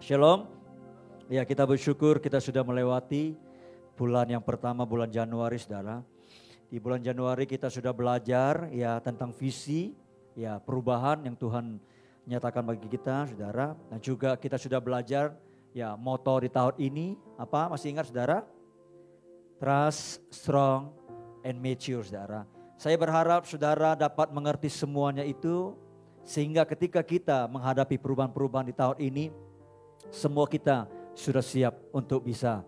Shalom. Ya, kita bersyukur kita sudah melewati bulan yang pertama, bulan Januari, saudara. Di bulan Januari kita sudah belajar ya tentang visi, ya perubahan yang Tuhan nyatakan bagi kita, saudara. Dan juga kita sudah belajar ya moto di tahun ini, apa masih ingat saudara? Trust, strong, and mature, saudara. Saya berharap saudara dapat mengerti semuanya itu, sehingga ketika kita menghadapi perubahan-perubahan di tahun ini, semua kita sudah siap untuk bisa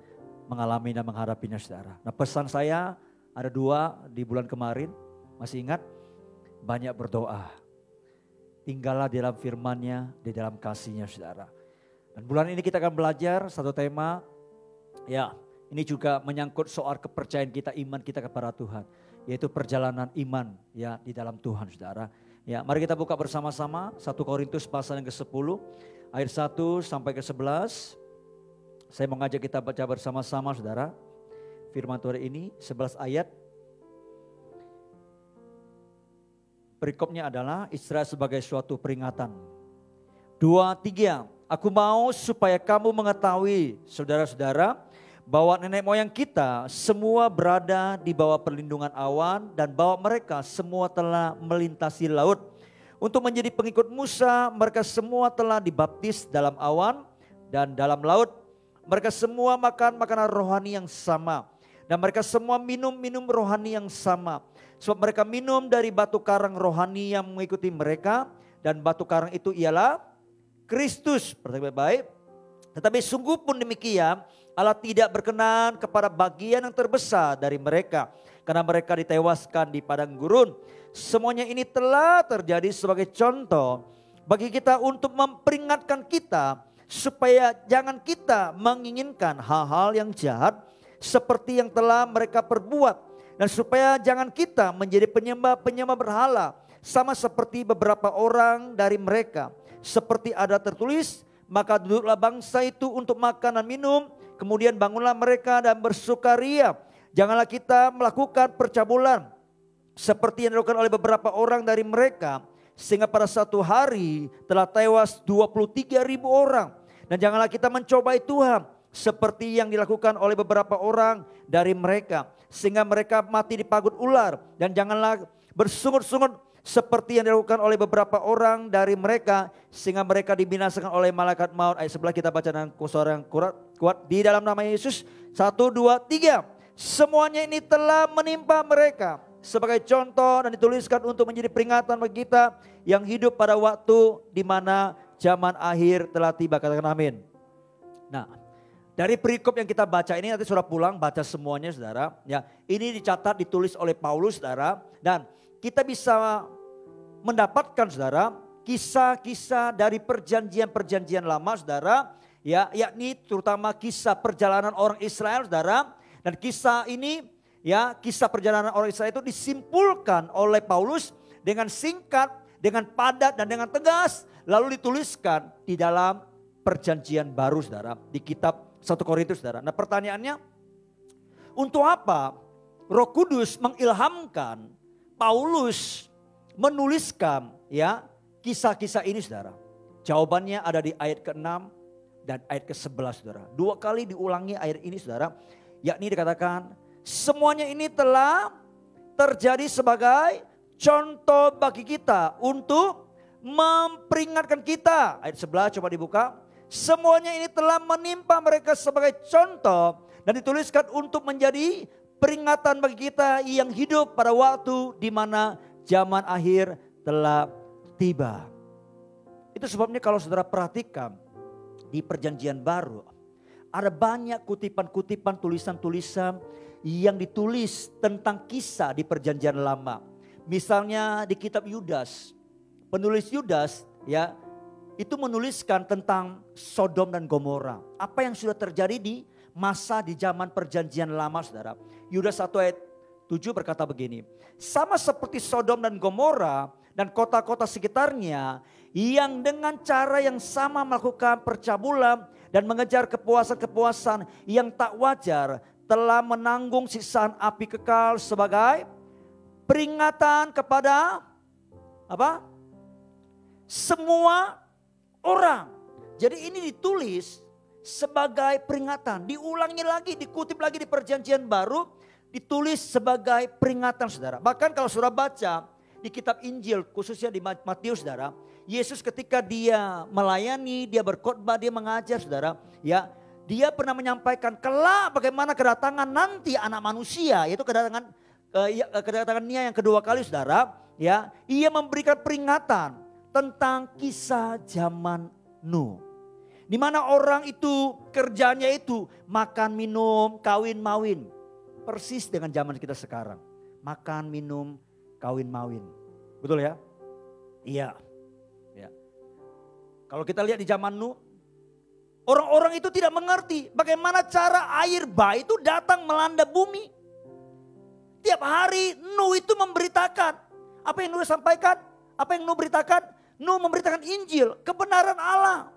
mengalami dan menghadapinya, saudara. Nah, pesan saya ada 2 di bulan kemarin, masih ingat? Banyak berdoa. Tinggallah di dalam firman-Nya, di dalam kasih-Nya, saudara. Dan bulan ini kita akan belajar satu tema, ya ini juga menyangkut soal kepercayaan kita, iman kita kepada Tuhan. Yaitu perjalanan iman ya di dalam Tuhan, saudara. Ya, mari kita buka bersama-sama 1 Korintus pasal yang ke-10. Ayat 1 sampai ke 11. Saya mau ngajak kita baca bersama-sama, saudara. Firman Tuhan ini 11 ayat. Perikopnya adalah Israel sebagai suatu peringatan. 2, 3. Aku mau supaya kamu mengetahui, saudara-saudara, bahwa nenek moyang kita semua berada di bawah perlindungan awan dan bahwa mereka semua telah melintasi laut. Untuk menjadi pengikut Musa, mereka semua telah dibaptis dalam awan dan dalam laut. Mereka semua makan makanan rohani yang sama. Dan mereka semua minum rohani yang sama. Sebab mereka minum dari batu karang rohani yang mengikuti mereka. Dan batu karang itu ialah Kristus. Perhatikan baik-baik. Tetapi sungguh pun demikian, Allah tidak berkenan kepada bagian yang terbesar dari mereka. Karena mereka ditewaskan di padang gurun. Semuanya ini telah terjadi sebagai contoh bagi kita untuk memperingatkan kita supaya jangan kita menginginkan hal-hal yang jahat seperti yang telah mereka perbuat, dan supaya jangan kita menjadi penyembah berhala sama seperti beberapa orang dari mereka. Seperti ada tertulis, maka duduklah bangsa itu untuk makan dan minum, kemudian bangunlah mereka dan bersukaria. Janganlah kita melakukan percabulan seperti yang dilakukan oleh beberapa orang dari mereka, sehingga pada satu hari telah tewas 23.000 orang. Dan janganlah kita mencobai Tuhan seperti yang dilakukan oleh beberapa orang dari mereka, sehingga mereka mati dipagut ular. Dan janganlah bersungut-sungut seperti yang dilakukan oleh beberapa orang dari mereka, sehingga mereka dibinasakan oleh malaikat maut. Ayat sebelah kita baca dengan suara yang kuat. Di dalam nama Yesus. 1, 2, 3. Semuanya ini telah menimpa mereka sebagai contoh dan dituliskan untuk menjadi peringatan bagi kita yang hidup pada waktu di mana zaman akhir telah tiba. Katakan amin. Nah, dari perikop yang kita baca ini, nanti saudara pulang baca semuanya, saudara. Ya, ini dicatat, ditulis oleh Paulus, saudara. Dan kita bisa mendapatkan, saudara, kisah-kisah dari perjanjian-perjanjian lama, saudara. Ya, yakni terutama kisah perjalanan orang Israel, saudara. Dan kisah ini, ya, kisah perjalanan orang Israel itu disimpulkan oleh Paulus dengan singkat, dengan padat dan dengan tegas, lalu dituliskan di dalam perjanjian baru, saudara, di kitab 1 Korintus, saudara. Nah, pertanyaannya, untuk apa Roh Kudus mengilhamkan Paulus menuliskan ya kisah-kisah ini, saudara? Jawabannya ada di ayat ke-6 dan ayat ke-11, saudara. 2 kali diulangi ayat ini, saudara, yakni dikatakan semuanya ini telah terjadi sebagai contoh bagi kita untuk memperingatkan kita. Ayat 11 coba dibuka. Semuanya ini telah menimpa mereka sebagai contoh dan dituliskan untuk menjadi peringatan bagi kita yang hidup pada waktu di mana zaman akhir telah tiba. Itu sebabnya kalau saudara perhatikan di perjanjian baru, ada banyak kutipan-kutipan, tulisan-tulisan yang ditulis tentang kisah di perjanjian lama. Misalnya di kitab Yudas, penulis Yudas ya itu menuliskan tentang Sodom dan Gomora. Apa yang sudah terjadi di masa di zaman perjanjian lama, saudara. Yudas 1 ayat 7 berkata begini. Sama seperti Sodom dan Gomora dan kota-kota sekitarnya yang dengan cara yang sama melakukan percabulan dan mengejar kepuasan-kepuasan yang tak wajar, telah menanggung siksaan api kekal sebagai peringatan kepada apa? Semua orang. Jadi ini ditulis sebagai peringatan. Diulangi lagi, dikutip lagi di perjanjian baru. Ditulis sebagai peringatan saudara. Bahkan kalau saudara baca di kitab Injil khususnya di Matius saudara. Yesus ketika dia melayani, dia berkhotbah, dia mengajar saudara. Ya, dia pernah menyampaikan kelak bagaimana kedatangan nanti anak manusia. Yaitu kedatangannya yang kedua kali saudara. Ya, ia memberikan peringatan tentang kisah zaman Nuh. Di mana orang itu kerjanya itu makan, minum, kawin, mawin. Persis dengan zaman kita sekarang. Makan, minum, kawin, mawin. Betul ya? Iya. Ya. Kalau kita lihat di zaman Nuh, orang-orang itu tidak mengerti bagaimana cara air bah itu datang melanda bumi. Tiap hari Nuh itu memberitakan. Apa yang Nuh sampaikan? Apa yang Nuh beritakan? Nuh memberitakan Injil, kebenaran Allah.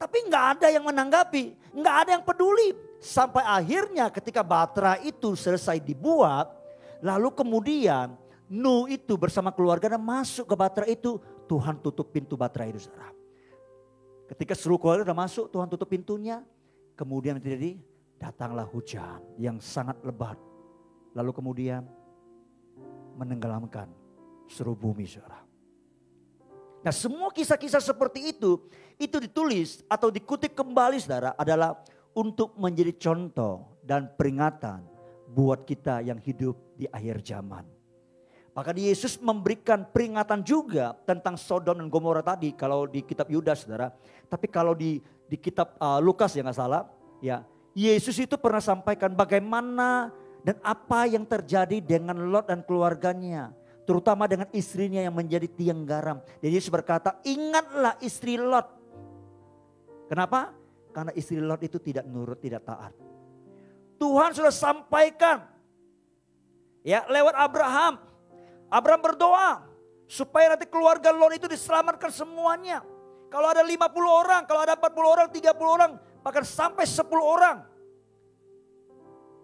Tapi nggak ada yang menanggapi, nggak ada yang peduli. Sampai akhirnya ketika Batra itu selesai dibuat, lalu kemudian Nuh itu bersama keluarganya masuk ke Batra itu, Tuhan tutup pintu Batra itu saudara. Ketika seluruh keluarga sudah masuk, Tuhan tutup pintunya. Kemudian terjadi, datanglah hujan yang sangat lebat. Lalu kemudian menenggelamkan seluruh bumi saudara. Nah semua kisah-kisah seperti itu ditulis atau dikutip kembali saudara adalah untuk menjadi contoh dan peringatan buat kita yang hidup di akhir zaman. Maka Yesus memberikan peringatan juga tentang Sodom dan Gomora tadi kalau di kitab Yudas saudara. Tapi kalau di kitab Lukas ya nggak salah, ya Yesus itu pernah sampaikan bagaimana dan apa yang terjadi dengan Lot dan keluarganya. Terutama dengan istrinya yang menjadi tiang garam. Jadi Yesus berkata, ingatlah istri Lot. Kenapa? Karena istri Lot itu tidak nurut, tidak taat. Tuhan sudah sampaikan. Ya, lewat Abraham. Abraham berdoa supaya nanti keluarga Lot itu diselamatkan semuanya. Kalau ada 50 orang, kalau ada 40 orang, 30 orang, bahkan sampai 10 orang.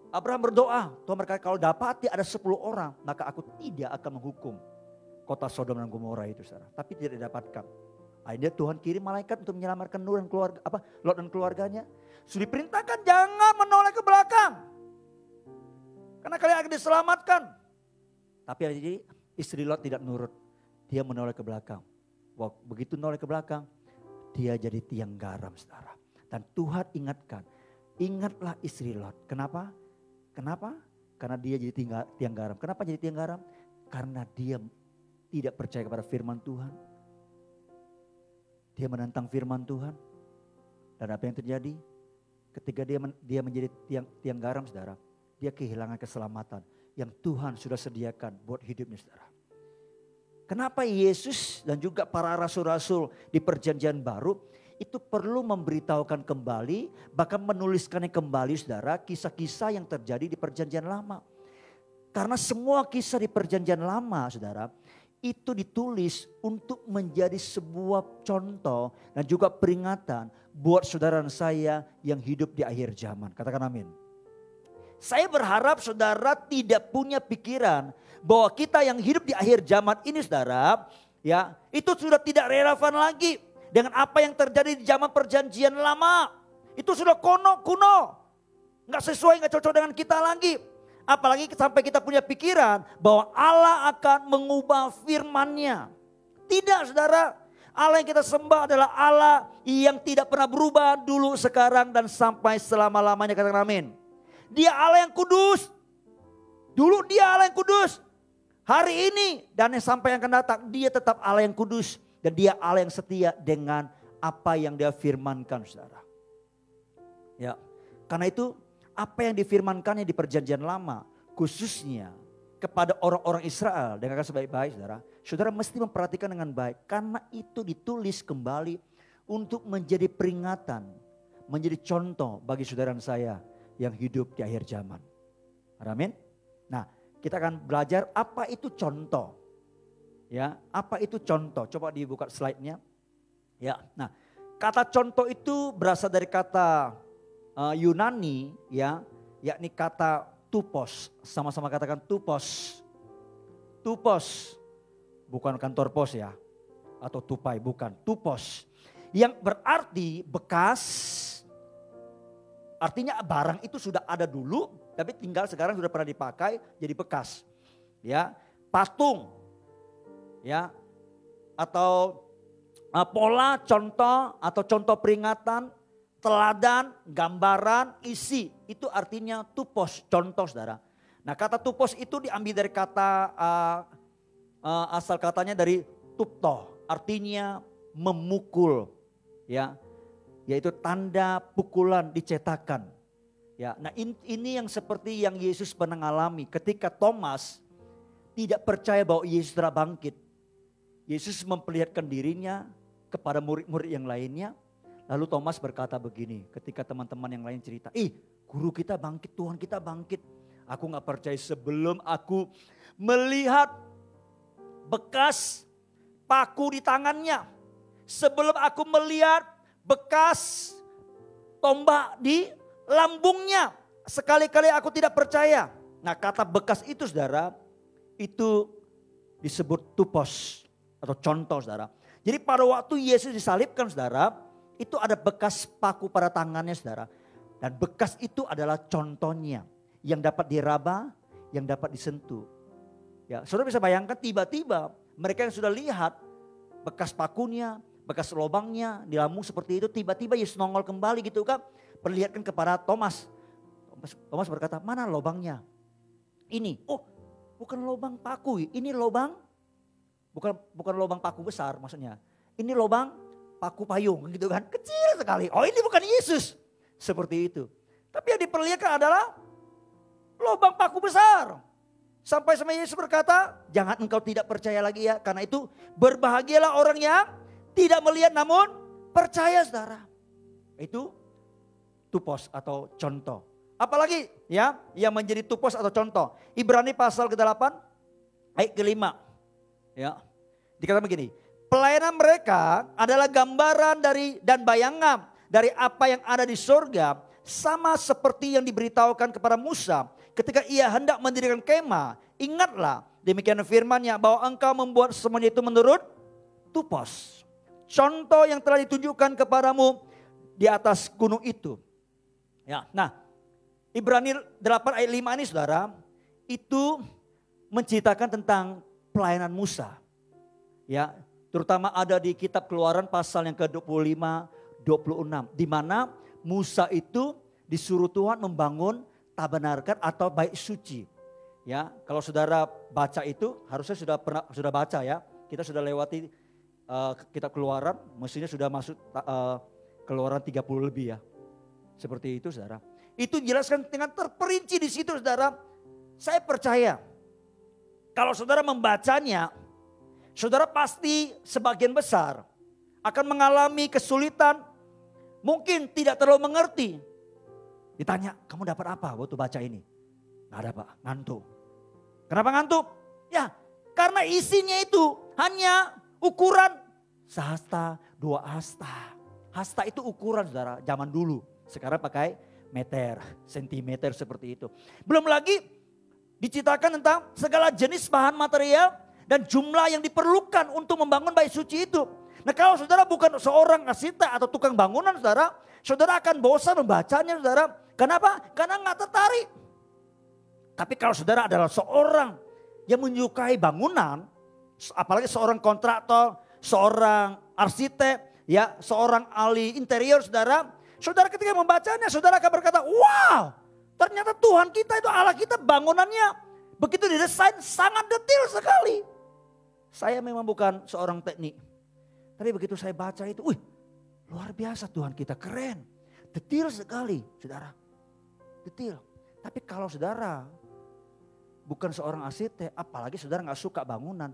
Abraham berdoa, Tuhan berkata kalau dapati ada 10 orang, maka aku tidak akan menghukum kota Sodom dan Gomora itu saudara. Tapi tidak didapatkan. Akhirnya Tuhan kirim malaikat untuk menyelamatkan Nuh dan keluarga, Lot dan keluarganya. Sudah diperintahkan jangan menoleh ke belakang. Karena kalian akan diselamatkan. Tapi jadi istri Lot tidak nurut. Dia menoleh ke belakang. Begitu menoleh ke belakang, dia jadi tiang garam saudara. Dan Tuhan ingatkan, ingatlah istri Lot. Kenapa? Kenapa? Karena dia jadi tiang garam. Kenapa jadi tiang garam? Karena dia tidak percaya kepada firman Tuhan. Dia menentang firman Tuhan. Dan apa yang terjadi? Ketika dia menjadi tiang garam saudara. Dia kehilangan keselamatan yang Tuhan sudah sediakan buat hidupnya saudara. Kenapa Yesus dan juga para rasul-rasul di perjanjian baru itu perlu memberitahukan kembali, bahkan menuliskannya kembali saudara, kisah-kisah yang terjadi di perjanjian lama. Karena semua kisah di perjanjian lama saudara, itu ditulis untuk menjadi sebuah contoh dan juga peringatan buat saudara dan saya yang hidup di akhir zaman. Katakan amin. Saya berharap saudara tidak punya pikiran bahwa kita yang hidup di akhir zaman ini saudara, ya itu sudah tidak relevan lagi dengan apa yang terjadi di zaman perjanjian lama. Itu sudah kuno. Nggak sesuai, nggak cocok dengan kita lagi. Apalagi sampai kita punya pikiran bahwa Allah akan mengubah firman-Nya. Tidak saudara, Allah yang kita sembah adalah Allah yang tidak pernah berubah dulu, sekarang dan sampai selama-lamanya. Katakan amin. Dia Allah yang kudus. Dulu dia Allah yang kudus. Hari ini dan yang sampai yang akan datang, dia tetap Allah yang kudus. Dan dia Allah yang setia dengan apa yang dia firmankan saudara. Ya, karena itu apa yang difirmankannya di perjanjian lama, khususnya kepada orang-orang Israel, dengarkan sebaik-baik saudara. Saudara mesti memperhatikan dengan baik, karena itu ditulis kembali untuk menjadi peringatan, menjadi contoh bagi saudara dan saya yang hidup di akhir zaman. Amin. Nah, kita akan belajar apa itu contoh. Ya, apa itu contoh? Coba dibuka slide-nya. Ya, nah, kata contoh itu berasal dari kata Yunani, ya, yakni kata tupos. Sama-sama katakan tupos. Tupos, bukan kantor pos ya, atau tupai, bukan. Tupos. Yang berarti bekas, artinya barang itu sudah ada dulu, tapi tinggal sekarang sudah pernah dipakai jadi bekas. Ya, patung, ya, atau pola, contoh atau contoh peringatan, teladan, gambaran, isi, itu artinya tupos, contoh saudara. Nah kata tupos itu diambil dari kata, asal katanya dari tupto, artinya memukul, ya, yaitu tanda pukulan dicetakkan. Ya, nah ini yang seperti yang Yesus pernah alami ketika Thomas tidak percaya bahwa Yesus telah bangkit. Yesus memperlihatkan dirinya kepada murid-murid yang lainnya. Lalu Thomas berkata begini ketika teman-teman yang lain cerita, guru kita bangkit, Tuhan kita bangkit. Aku gak percaya sebelum aku melihat bekas paku di tangannya. Sebelum aku melihat bekas tombak di lambungnya. Sekali-kali aku tidak percaya. Nah kata bekas itu saudara, itu disebut tupos atau contoh saudara. Jadi pada waktu Yesus disalibkan saudara, itu ada bekas paku pada tangannya saudara. Dan bekas itu adalah contohnya yang dapat diraba, yang dapat disentuh. Ya, saudara bisa bayangkan tiba-tiba mereka yang sudah lihat bekas pakunya, bekas lubangnya di lambung seperti itu, tiba-tiba Yesus nongol kembali gitu kan, perlihatkan kepada Thomas. Thomas berkata, mana lubangnya? Ini, oh bukan lubang paku, ini lubang, bukan lubang paku besar maksudnya. Ini lubang paku payung gitu kan, kecil sekali. Oh ini bukan Yesus, seperti itu. Tapi yang diperlihatkan adalah lubang paku besar. Sampai Yesus berkata, jangan engkau tidak percaya lagi ya. Karena itu berbahagialah orang yang tidak melihat namun percaya saudara. Itu tupos atau contoh. Apalagi ya yang menjadi tupos atau contoh. Ibrani pasal ke-8 ayat ke-5. Ya. Dikatakan begini, pelayanan mereka adalah gambaran dari dan bayangan dari apa yang ada di surga, sama seperti yang diberitahukan kepada Musa ketika ia hendak mendirikan kemah. Ingatlah demikian firman-Nya bahwa engkau membuat semuanya itu menurut tupos. Contoh yang telah ditunjukkan kepadamu di atas gunung itu. Ya, nah Ibrani 8 ayat 5 ini saudara, itu menceritakan tentang pelayanan Musa. Ya, terutama ada di kitab Keluaran pasal yang ke-25, 26. Di mana Musa itu disuruh Tuhan membangun tabernakel atau bait suci. Ya, kalau saudara baca itu harusnya sudah baca ya. Kita sudah lewati kitab Keluaran, mestinya sudah masuk Keluaran 30 lebih ya. Seperti itu saudara. Itu dijelaskan dengan terperinci di situ saudara. Saya percaya kalau saudara membacanya, saudara pasti sebagian besar akan mengalami kesulitan, mungkin tidak terlalu mengerti. Ditanya, kamu dapat apa waktu baca ini? Gak ada pak, ngantuk. Kenapa ngantuk? Ya, karena isinya itu hanya ukuran sehasta, 2 hasta. Hasta itu ukuran saudara, zaman dulu. Sekarang pakai meter, sentimeter seperti itu. Belum lagi diceritakan tentang segala jenis bahan material dan jumlah yang diperlukan untuk membangun bait suci itu. Nah kalau saudara bukan seorang arsitek atau tukang bangunan saudara, saudara akan bosan membacanya saudara. Kenapa? Karena nggak tertarik. Tapi kalau saudara adalah seorang yang menyukai bangunan, apalagi seorang kontraktor, seorang arsitek, ya, seorang ahli interior saudara, saudara ketika membacanya saudara akan berkata, wow, ternyata Tuhan kita itu Allah kita bangunannya begitu didesain sangat detail sekali. Saya memang bukan seorang teknik, tapi begitu saya baca itu, wih, luar biasa Tuhan kita, keren, detail sekali, saudara, detail. Tapi kalau saudara bukan seorang arsitek, apalagi saudara nggak suka bangunan,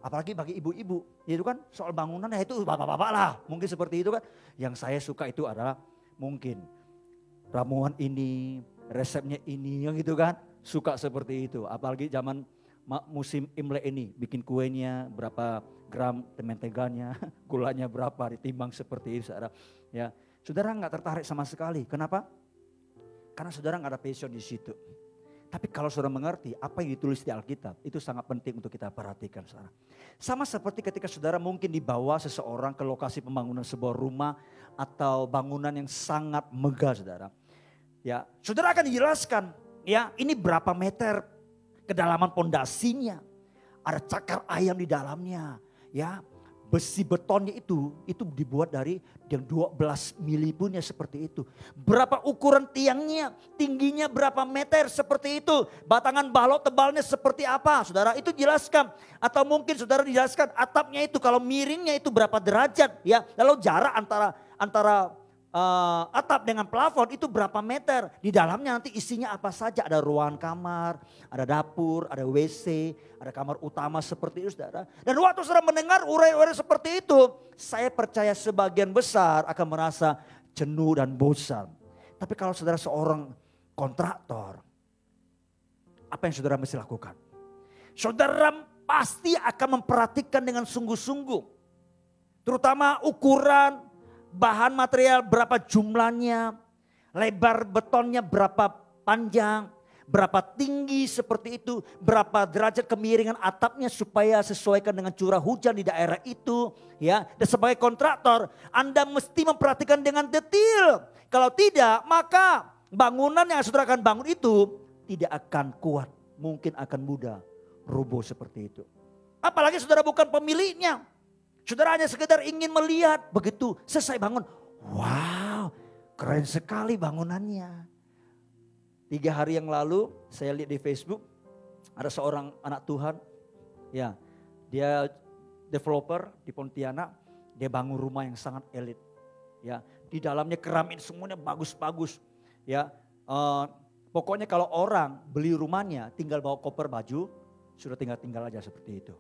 apalagi bagi ibu-ibu, itu kan soal bangunan ya itu bapak-bapak lah, mungkin seperti itu kan. Yang saya suka itu adalah mungkin ramuan ini, resepnya ini, yang gitu kan, suka seperti itu. Apalagi zaman musim Imlek ini, bikin kuenya berapa gram menteganya, gulanya berapa, ditimbang seperti itu, saudara. Ya, saudara nggak tertarik sama sekali. Kenapa? Karena saudara nggak ada passion di situ. Tapi kalau saudara mengerti apa yang ditulis di Alkitab, itu sangat penting untuk kita perhatikan, saudara. Sama seperti ketika saudara mungkin dibawa seseorang ke lokasi pembangunan sebuah rumah atau bangunan yang sangat megah, saudara. Ya, saudara akan dijelaskan, ya, ini berapa meter kedalaman pondasinya, ada cakar ayam di dalamnya, ya. Besi betonnya itu dibuat dari yang 12 mili punya seperti itu. Berapa ukuran tiangnya, tingginya berapa meter seperti itu. Batangan balok tebalnya seperti apa, saudara, itu jelaskan. Atau mungkin saudara dijelaskan atapnya itu kalau miringnya itu berapa derajat, ya. Lalu jarak antara atap dengan plafon itu berapa meter. Di dalamnya nanti isinya apa saja. Ada ruangan kamar, ada dapur, ada WC, ada kamar utama seperti itu, saudara. Dan waktu saudara mendengar uraian-uraian seperti itu, saya percaya sebagian besar akan merasa jenuh dan bosan. Tapi kalau saudara seorang kontraktor, apa yang saudara mesti lakukan? Saudara pasti akan memperhatikan dengan sungguh-sungguh. Terutama ukuran, bahan material berapa jumlahnya, lebar betonnya berapa panjang, berapa tinggi seperti itu, berapa derajat kemiringan atapnya supaya sesuaikan dengan curah hujan di daerah itu, ya. Dan sebagai kontraktor, Anda mesti memperhatikan dengan detail. Kalau tidak, maka bangunan yang saudara akan bangun itu tidak akan kuat, mungkin akan mudah roboh seperti itu. Apalagi saudara bukan pemiliknya. Saudara hanya sekedar ingin melihat, begitu selesai bangun. Wow, keren sekali bangunannya. 3 hari yang lalu saya lihat di Facebook, ada seorang anak Tuhan. Ya, dia developer di Pontianak, dia bangun rumah yang sangat elit. Ya, di dalamnya keramik semuanya bagus-bagus. Ya, pokoknya kalau orang beli rumahnya tinggal bawa koper baju, sudah tinggal aja seperti itu.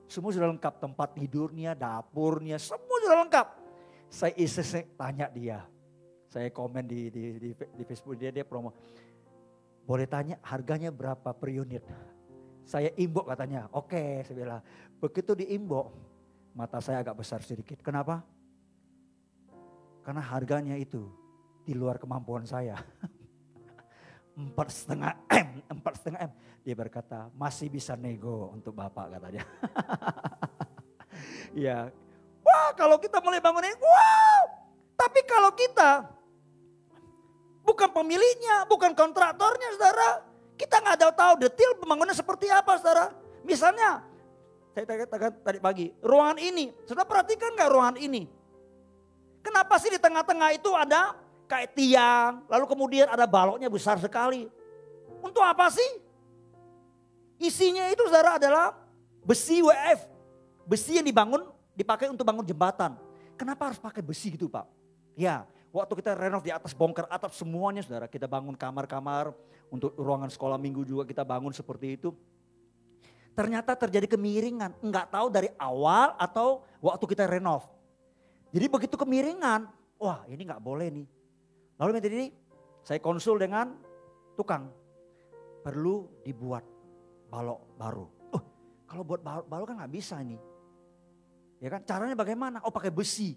Semua sudah lengkap, tempat tidurnya, dapurnya, semua sudah lengkap. Saya iseng tanya dia, saya komen di Facebook dia promo. Boleh tanya harganya berapa per unit? Saya imbok katanya, oke saya bilang. Begitu diimbok, mata saya agak besar sedikit. Kenapa? Karena harganya itu di luar kemampuan saya. 4,5 M. Dia berkata, masih bisa nego untuk Bapak katanya. Ya, wah kalau kita mulai bangun ini, wow. Tapi kalau kita bukan pemiliknya, bukan kontraktornya, saudara, kita nggak tahu detail pembangunan seperti apa, saudara. Misalnya, saya katakan tadi pagi, ruangan ini, saudara perhatikan nggak ruangan ini? Kenapa sih di tengah-tengah itu ada kayak tiang, lalu kemudian ada baloknya besar sekali. Untuk apa sih? Isinya itu, saudara, adalah besi WF. Besi yang dipakai untuk bangun jembatan. Kenapa harus pakai besi gitu, Pak? Ya, waktu kita renov di atas, bongkar atap semuanya, saudara. Kita bangun kamar-kamar, untuk ruangan sekolah minggu juga kita bangun seperti itu. Ternyata terjadi kemiringan. Enggak tahu dari awal atau waktu kita renov. Jadi begitu kemiringan, wah ini enggak boleh nih. Lalu yang tadi saya konsul dengan tukang. Perlu dibuat balok baru. Kalau buat balok kan nggak bisa ini. Ya kan, caranya bagaimana? Oh pakai besi.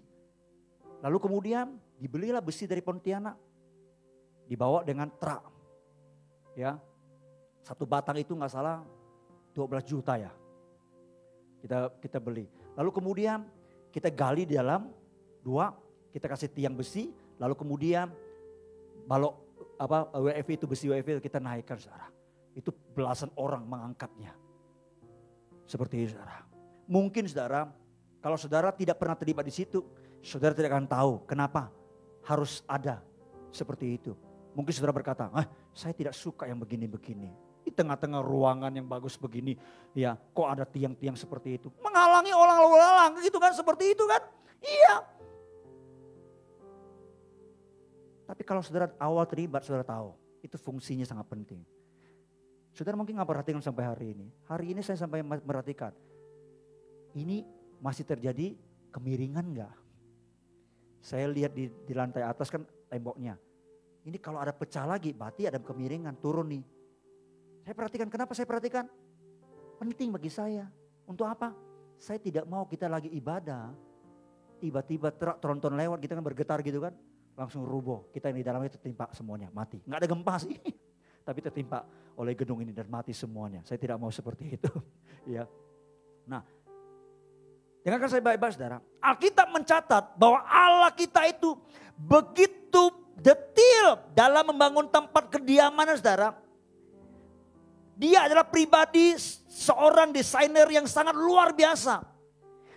Lalu kemudian dibelilah besi dari Pontianak. Dibawa dengan truk. Ya, satu batang itu nggak salah 12 juta ya. Kita beli. Lalu kemudian kita gali di dalam 2, kita kasih tiang besi. Lalu kemudian balok WF itu, besi WF itu kita naikkan, saudara. Itu belasan orang mengangkatnya. Seperti itu, saudara. Mungkin saudara, kalau saudara tidak pernah terlibat di situ, saudara tidak akan tahu kenapa harus ada seperti itu. Mungkin saudara berkata, saya tidak suka yang begini-begini. Di tengah-tengah ruangan yang bagus begini, ya kok ada tiang-tiang seperti itu. Menghalangi orang lalu lalang gitu kan, seperti itu kan. Iya. Tapi kalau saudara awal terlibat, saudara tahu itu fungsinya sangat penting. Saudara mungkin nggak perhatikan sampai hari ini. Hari ini saya sampai merhatikan. Ini masih terjadi kemiringan nggak? Saya lihat di lantai atas kan temboknya. Ini kalau ada pecah lagi berarti ada kemiringan turun nih. Saya perhatikan, kenapa saya perhatikan? Penting bagi saya. Untuk apa? Saya tidak mau kita lagi ibadah. Tiba-tiba truk tronton lewat, kita kan bergetar gitu kan. Langsung rubuh, kita yang di dalamnya tertimpa semuanya, mati. Nggak ada gempa sih, tapi tertimpa. oleh gedung ini dan mati semuanya. Saya tidak mau seperti itu. Ya. Nah, dengarkan saya baik-baik saudara. Alkitab mencatat bahwa Allah kita itu begitu detail dalam membangun tempat kediaman saudara. Dia adalah pribadi seorang desainer yang sangat luar biasa.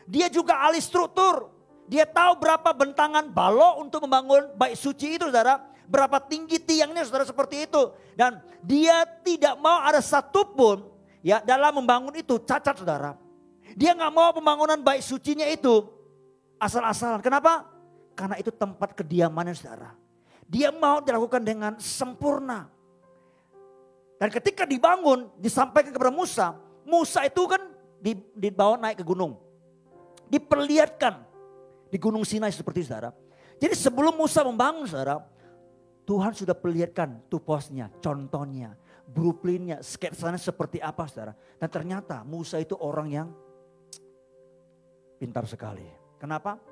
Dia juga ahli struktur. Dia tahu berapa bentangan balok untuk membangun bait suci itu saudara. Berapa tinggi tiangnya saudara seperti itu. Dan dia tidak mau ada satupun ya dalam membangun itu cacat saudara. Dia nggak mau pembangunan bait sucinya itu asal-asalan. Kenapa? Karena itu tempat kediamannya saudara. Dia mau dilakukan dengan sempurna. Dan ketika dibangun, disampaikan kepada Musa. Musa itu kan dibawa naik ke gunung. Diperlihatkan di Gunung Sinai seperti saudara. Jadi sebelum Musa membangun saudara, Tuhan sudah perlihatkan tuposnya, contohnya, blueprintnya, sketsanya seperti apa saudara. Dan ternyata Musa itu orang yang pintar sekali. Kenapa?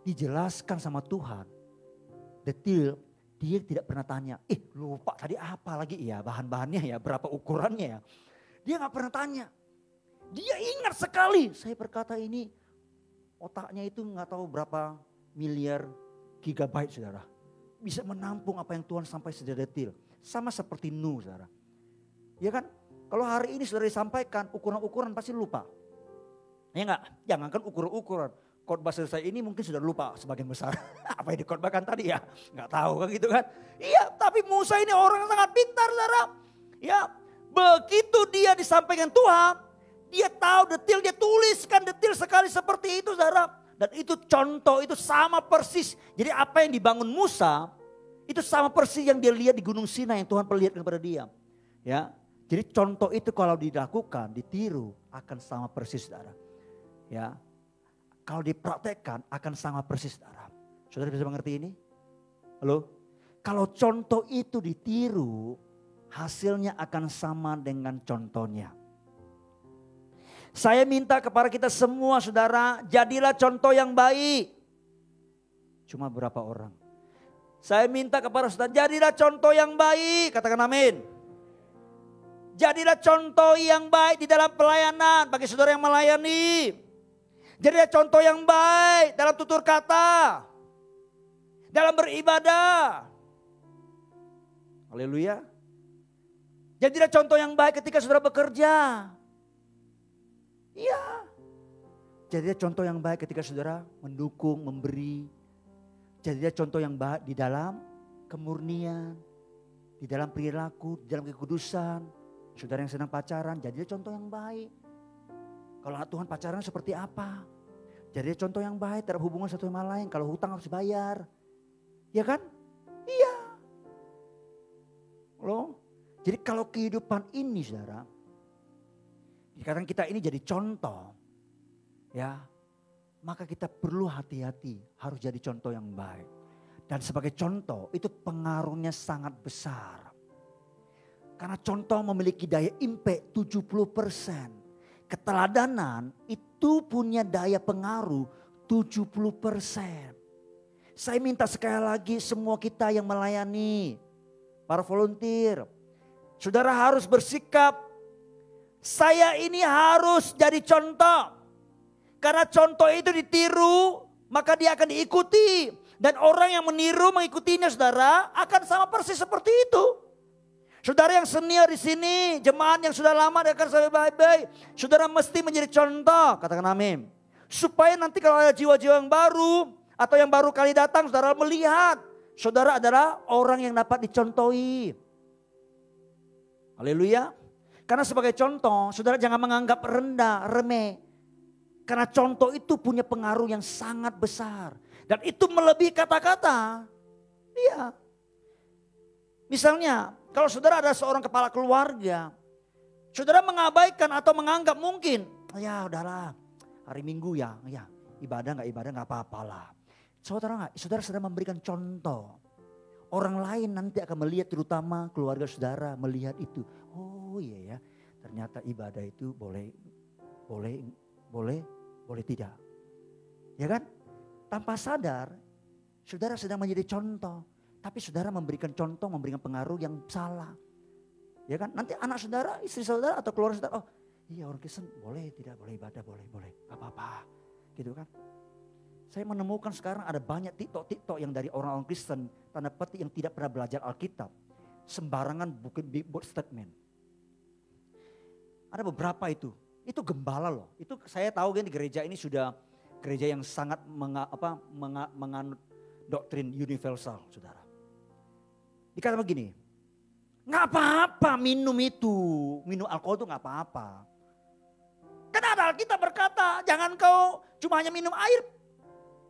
Dijelaskan sama Tuhan. Detail, dia tidak pernah tanya. Lupa tadi apa lagi ya bahan-bahannya ya, berapa ukurannya ya. Dia gak pernah tanya. Dia ingat sekali. Saya berkata ini otaknya itu gak tahu berapa miliar gigabyte saudara. Bisa menampung apa yang Tuhan sampai sedetail. Sama seperti Nuh saudara. Ya kan? Kalau hari ini saudara disampaikan ukuran-ukuran pasti lupa. Ya enggak? Jangankan ukuran-ukuran. Khotbah selesai ini mungkin sudah lupa sebagian besar. Apa yang dikhotbahkan tadi ya? Enggak tahu kan gitu kan. Iya tapi Musa ini orang yang sangat pintar saudara. Ya begitu dia disampaikan Tuhan. Dia tahu detail, dia tuliskan detail sekali seperti itu saudara. Dan itu contoh, itu sama persis. Jadi apa yang dibangun Musa, itu sama persis yang dia lihat di Gunung Sinai yang Tuhan perlihatkan kepada dia. Ya, jadi contoh itu kalau dilakukan, ditiru akan sama persis saudara. Ya, kalau dipraktekkan akan sama persis saudara. Saudara bisa mengerti ini? Halo? Kalau contoh itu ditiru, hasilnya akan sama dengan contohnya. Saya minta kepada kita semua saudara, jadilah contoh yang baik. Cuma berapa orang? Saya minta kepada saudara, jadilah contoh yang baik. Katakan amin. Jadilah contoh yang baik di dalam pelayanan bagi saudara yang melayani. Jadilah contoh yang baik dalam tutur kata. Dalam beribadah. Haleluya. Jadilah contoh yang baik ketika saudara bekerja. Iya. Jadilah contoh yang baik ketika saudara mendukung, memberi. Jadilah contoh yang baik di dalam kemurnian. Di dalam perilaku, di dalam kekudusan. Saudara yang sedang pacaran, jadilah contoh yang baik. Kalau anak Tuhan pacaran seperti apa? Jadilah contoh yang baik terhadap hubungan satu sama lain. Kalau hutang harus bayar. Ya kan? Iya. Loh. Jadi kalau kehidupan ini saudara. Kadang kita ini jadi contoh. Ya. Maka kita perlu hati-hati. Harus jadi contoh yang baik. Dan sebagai contoh itu pengaruhnya sangat besar. Karena contoh memiliki daya impact 70%. Keteladanan itu punya daya pengaruh 70%. Saya minta sekali lagi semua kita yang melayani. Para volunteer. Saudara harus bersikap. Saya ini harus jadi contoh. Karena contoh itu ditiru, maka dia akan diikuti. Dan orang yang meniru mengikutinya saudara akan sama persis seperti itu. Saudara yang senior di sini, jemaat yang sudah lama akan sampai baik-baik. Saudara mesti menjadi contoh, katakan amin. Supaya nanti kalau ada jiwa-jiwa yang baru atau yang baru kali datang, saudara melihat. Saudara adalah orang yang dapat dicontohi. Haleluya. Karena sebagai contoh, saudara jangan menganggap rendah, remeh. Karena contoh itu punya pengaruh yang sangat besar. Dan itu melebihi kata-kata. Iya. Misalnya, kalau saudara ada seorang kepala keluarga. Saudara mengabaikan atau menganggap mungkin. Ya udahlah, hari Minggu ya ibadah gak apa-apalah. Saudara sedang memberikan contoh. Orang lain nanti akan melihat, terutama keluarga saudara melihat itu. Oh iya ya, ternyata ibadah itu boleh tidak. Ya kan? Tanpa sadar, saudara sedang menjadi contoh. Tapi saudara memberikan contoh, memberikan pengaruh yang salah. Ya kan? Nanti anak saudara, istri saudara atau keluarga saudara, oh iya orang Kristen boleh, tidak boleh ibadah, boleh, gak apa-apa. Gitu kan. Saya menemukan sekarang ada banyak TikTok yang dari orang-orang Kristen, tanda petik yang tidak pernah belajar Alkitab. Sembarangan buat statement. Ada beberapa itu gembala loh. Itu saya tahu kan di gereja ini sudah gereja yang sangat menganut doktrin universal, saudara. Dikatakan begini, nggak apa-apa minum alkohol itu nggak apa-apa. Karena ada Alkitab berkata, jangan kau cuma hanya minum air,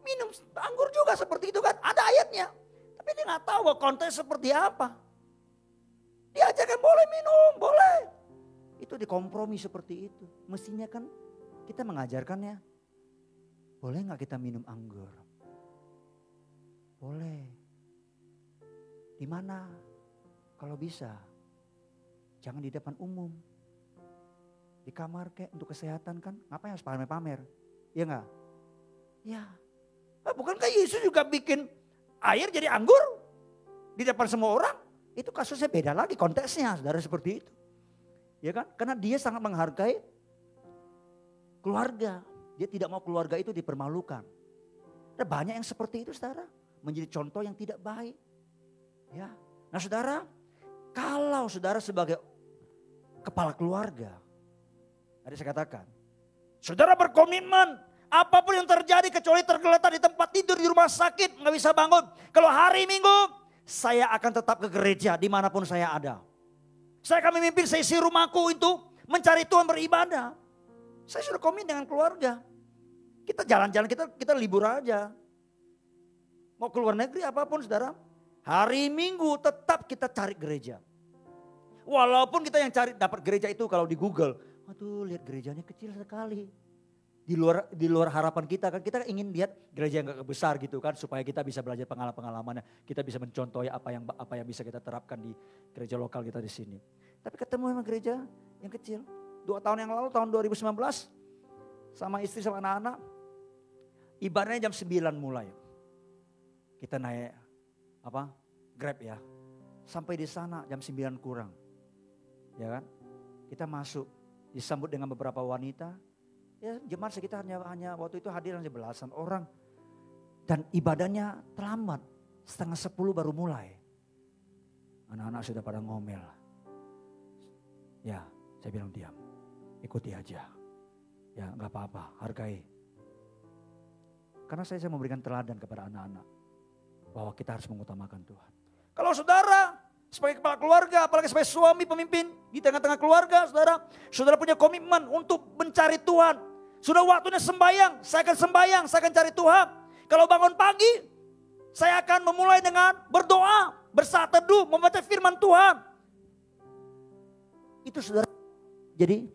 minum anggur juga seperti itu kan, ada ayatnya. Tapi dia nggak tahu bahwa konteks seperti apa. Diajarkan boleh minum, boleh. Itu dikompromi seperti itu. Mestinya kan kita mengajarkannya, boleh nggak kita minum anggur? Boleh. Di mana? Kalau bisa, jangan di depan umum. Di kamar kayak untuk kesehatan kan, ngapain harus pamer-pamer? Iya nggak? Ya. Bukankah Yesus juga bikin air jadi anggur di depan semua orang? Itu kasusnya beda lagi konteksnya, saudara, seperti itu. Ya kan? Karena dia sangat menghargai keluarga. Dia tidak mau keluarga itu dipermalukan. Ada banyak yang seperti itu, saudara. Menjadi contoh yang tidak baik. Ya. Nah, saudara, kalau saudara sebagai kepala keluarga, tadi saya katakan, saudara berkomitmen apapun yang terjadi kecuali tergeletak di tempat tidur di rumah sakit, nggak bisa bangun. Kalau hari Minggu, saya akan tetap ke gereja dimanapun saya ada. Saya akan memimpin sesi rumahku itu mencari Tuhan beribadah. Saya sudah komit dengan keluarga. Kita jalan-jalan, kita libur aja. Mau keluar negeri apapun, saudara. Hari Minggu tetap kita cari gereja. Walaupun kita yang cari dapat gereja itu kalau di Google, aduh lihat gerejanya kecil sekali. Di luar harapan kita kan, kita ingin lihat gereja yang gak besar gitu kan, supaya kita bisa belajar pengalaman-pengalamannya, kita bisa mencontohi apa yang bisa kita terapkan di gereja lokal kita di sini. Tapi ketemu sama gereja yang kecil. 2 tahun yang lalu, tahun 2019, sama istri sama anak-anak, ibadahnya jam 9 mulai. Kita naik Grab ya, sampai di sana jam 9 kurang, ya kan? Kita masuk, disambut dengan beberapa wanita. Ya, jemaat sekitar hanya waktu itu hadir hanya belasan orang. Dan ibadahnya terlambat, 9:30 baru mulai. Anak-anak sudah pada ngomel. Ya, saya bilang diam, ikuti aja. Ya, nggak apa-apa, hargai. Karena saya memberikan teladan kepada anak-anak bahwa kita harus mengutamakan Tuhan. Kalau saudara sebagai kepala keluarga, apalagi sebagai suami pemimpin di tengah-tengah keluarga, saudara punya komitmen untuk mencari Tuhan. Sudah waktunya sembahyang, saya akan cari Tuhan. Kalau bangun pagi, saya akan memulai dengan berdoa, bersaat teduh, membaca firman Tuhan. Itu saudara jadi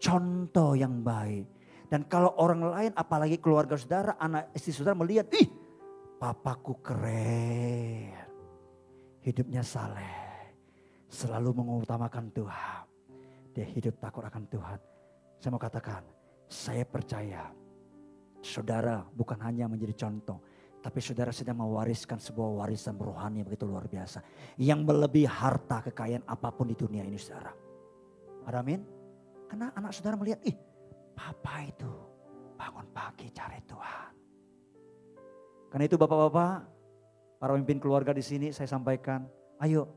contoh yang baik. Dan kalau orang lain, apalagi keluarga saudara, anak istri saudara melihat, ih papaku keren, hidupnya saleh, selalu mengutamakan Tuhan. Dia hidup takut akan Tuhan. Saya mau katakan, saya percaya saudara bukan hanya menjadi contoh, tapi saudara sedang mewariskan sebuah warisan rohani yang begitu luar biasa. Yang melebihi harta kekayaan apapun di dunia ini, saudara. Amin. Karena anak saudara melihat, ih papa itu bangun pagi cari Tuhan. Karena itu bapak-bapak, para pemimpin keluarga di sini saya sampaikan, ayo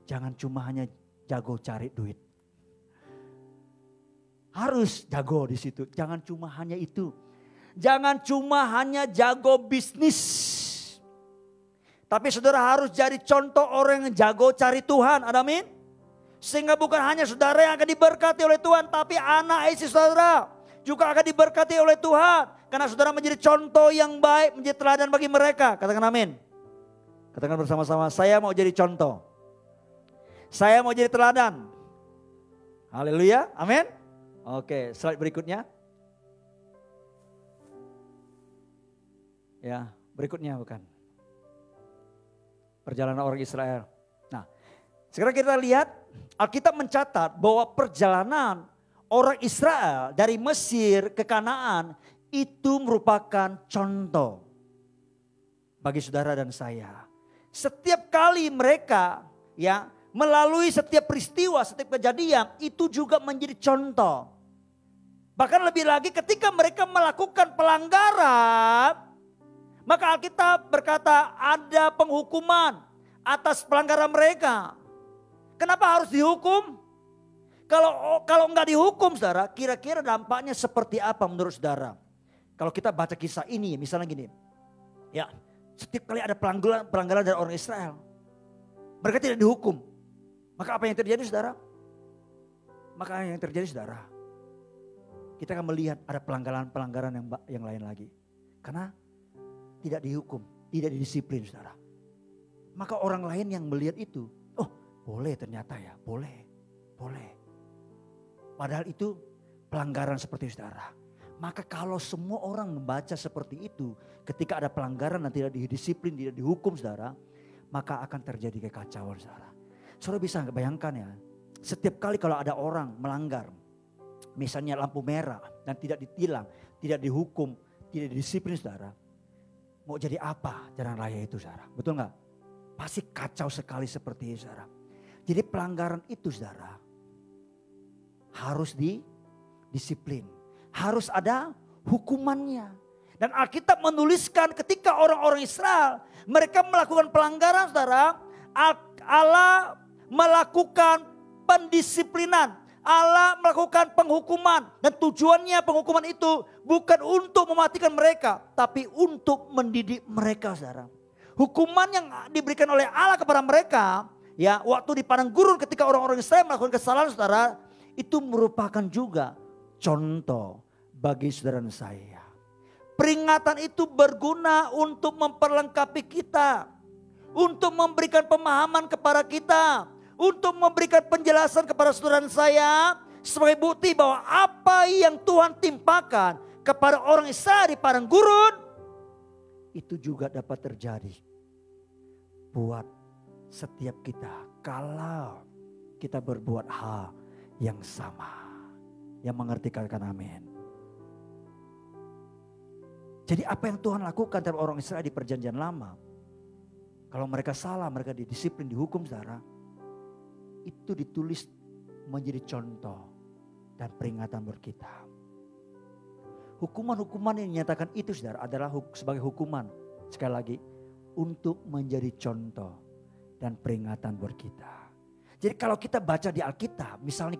jangan cuma hanya jago cari duit. Harus jago di situ. Jangan cuma hanya itu. Jangan cuma hanya jago bisnis. Tapi saudara harus jadi contoh orang yang jago cari Tuhan. Amin. Sehingga bukan hanya saudara yang akan diberkati oleh Tuhan, tapi anak istri saudara juga akan diberkati oleh Tuhan. Karena saudara menjadi contoh yang baik, menjadi teladan bagi mereka. Katakan amin. Katakan bersama-sama, saya mau jadi contoh. Saya mau jadi teladan. Haleluya, amin. Oke, slide berikutnya. Ya, berikutnya bukan. Perjalanan orang Israel. Nah, sekarang kita lihat Alkitab mencatat bahwa perjalanan orang Israel dari Mesir ke Kanaan itu merupakan contoh bagi saudara dan saya. Setiap kali mereka ya melalui setiap peristiwa, setiap kejadian itu juga menjadi contoh. Bahkan lebih lagi ketika mereka melakukan pelanggaran, maka Alkitab berkata ada penghukuman atas pelanggaran mereka. Kenapa harus dihukum? Kalau enggak dihukum saudara, kira-kira dampaknya seperti apa menurut saudara? Kalau kita baca kisah ini misalnya gini. Ya, setiap kali ada pelanggaran dari orang Israel, mereka tidak dihukum. Maka apa yang terjadi saudara? Maka yang terjadi saudara, kita akan melihat ada pelanggaran yang lain lagi. Karena tidak dihukum, tidak didisiplin saudara. Maka orang lain yang melihat itu, oh boleh ternyata ya, boleh. Padahal itu pelanggaran seperti itu saudara. Maka kalau semua orang membaca seperti itu, ketika ada pelanggaran dan tidak didisiplin, tidak dihukum saudara, maka akan terjadi kekacauan saudara. Saudara bisa bayangkan ya, setiap kali kalau ada orang melanggar, misalnya lampu merah dan tidak ditilang, tidak dihukum, tidak didisiplin saudara, mau jadi apa jalan raya itu saudara, betul nggak? Pasti kacau sekali seperti itu saudara. Jadi pelanggaran itu saudara harus didisiplin, harus ada hukumannya. Dan Alkitab menuliskan ketika orang-orang Israel mereka melakukan pelanggaran saudara, Allah melakukan pendisiplinan, Allah melakukan penghukuman. Dan tujuannya penghukuman itu bukan untuk mematikan mereka, tapi untuk mendidik mereka saudara. Hukuman yang diberikan oleh Allah kepada mereka, ya waktu di padang gurun ketika orang-orang Israel melakukan kesalahan saudara, itu merupakan juga contoh bagi saudara dan saya. Peringatan itu berguna untuk memperlengkapi kita, untuk memberikan pemahaman kepada kita, untuk memberikan penjelasan kepada saudara dan saya sebagai bukti bahwa apa yang Tuhan timpakan kepada orang Israel di padang gurun itu juga dapat terjadi buat setiap kita kalau kita berbuat hal yang sama. Yang mengerti katakan amin. Jadi apa yang Tuhan lakukan terhadap orang Israel di perjanjian lama, kalau mereka salah, mereka didisiplin, dihukum saudara, itu ditulis menjadi contoh dan peringatan buat kita. Hukuman-hukuman yang dinyatakan itu saudara adalah sebagai hukuman, sekali lagi, untuk menjadi contoh dan peringatan buat kita. Jadi kalau kita baca di Alkitab, misalnya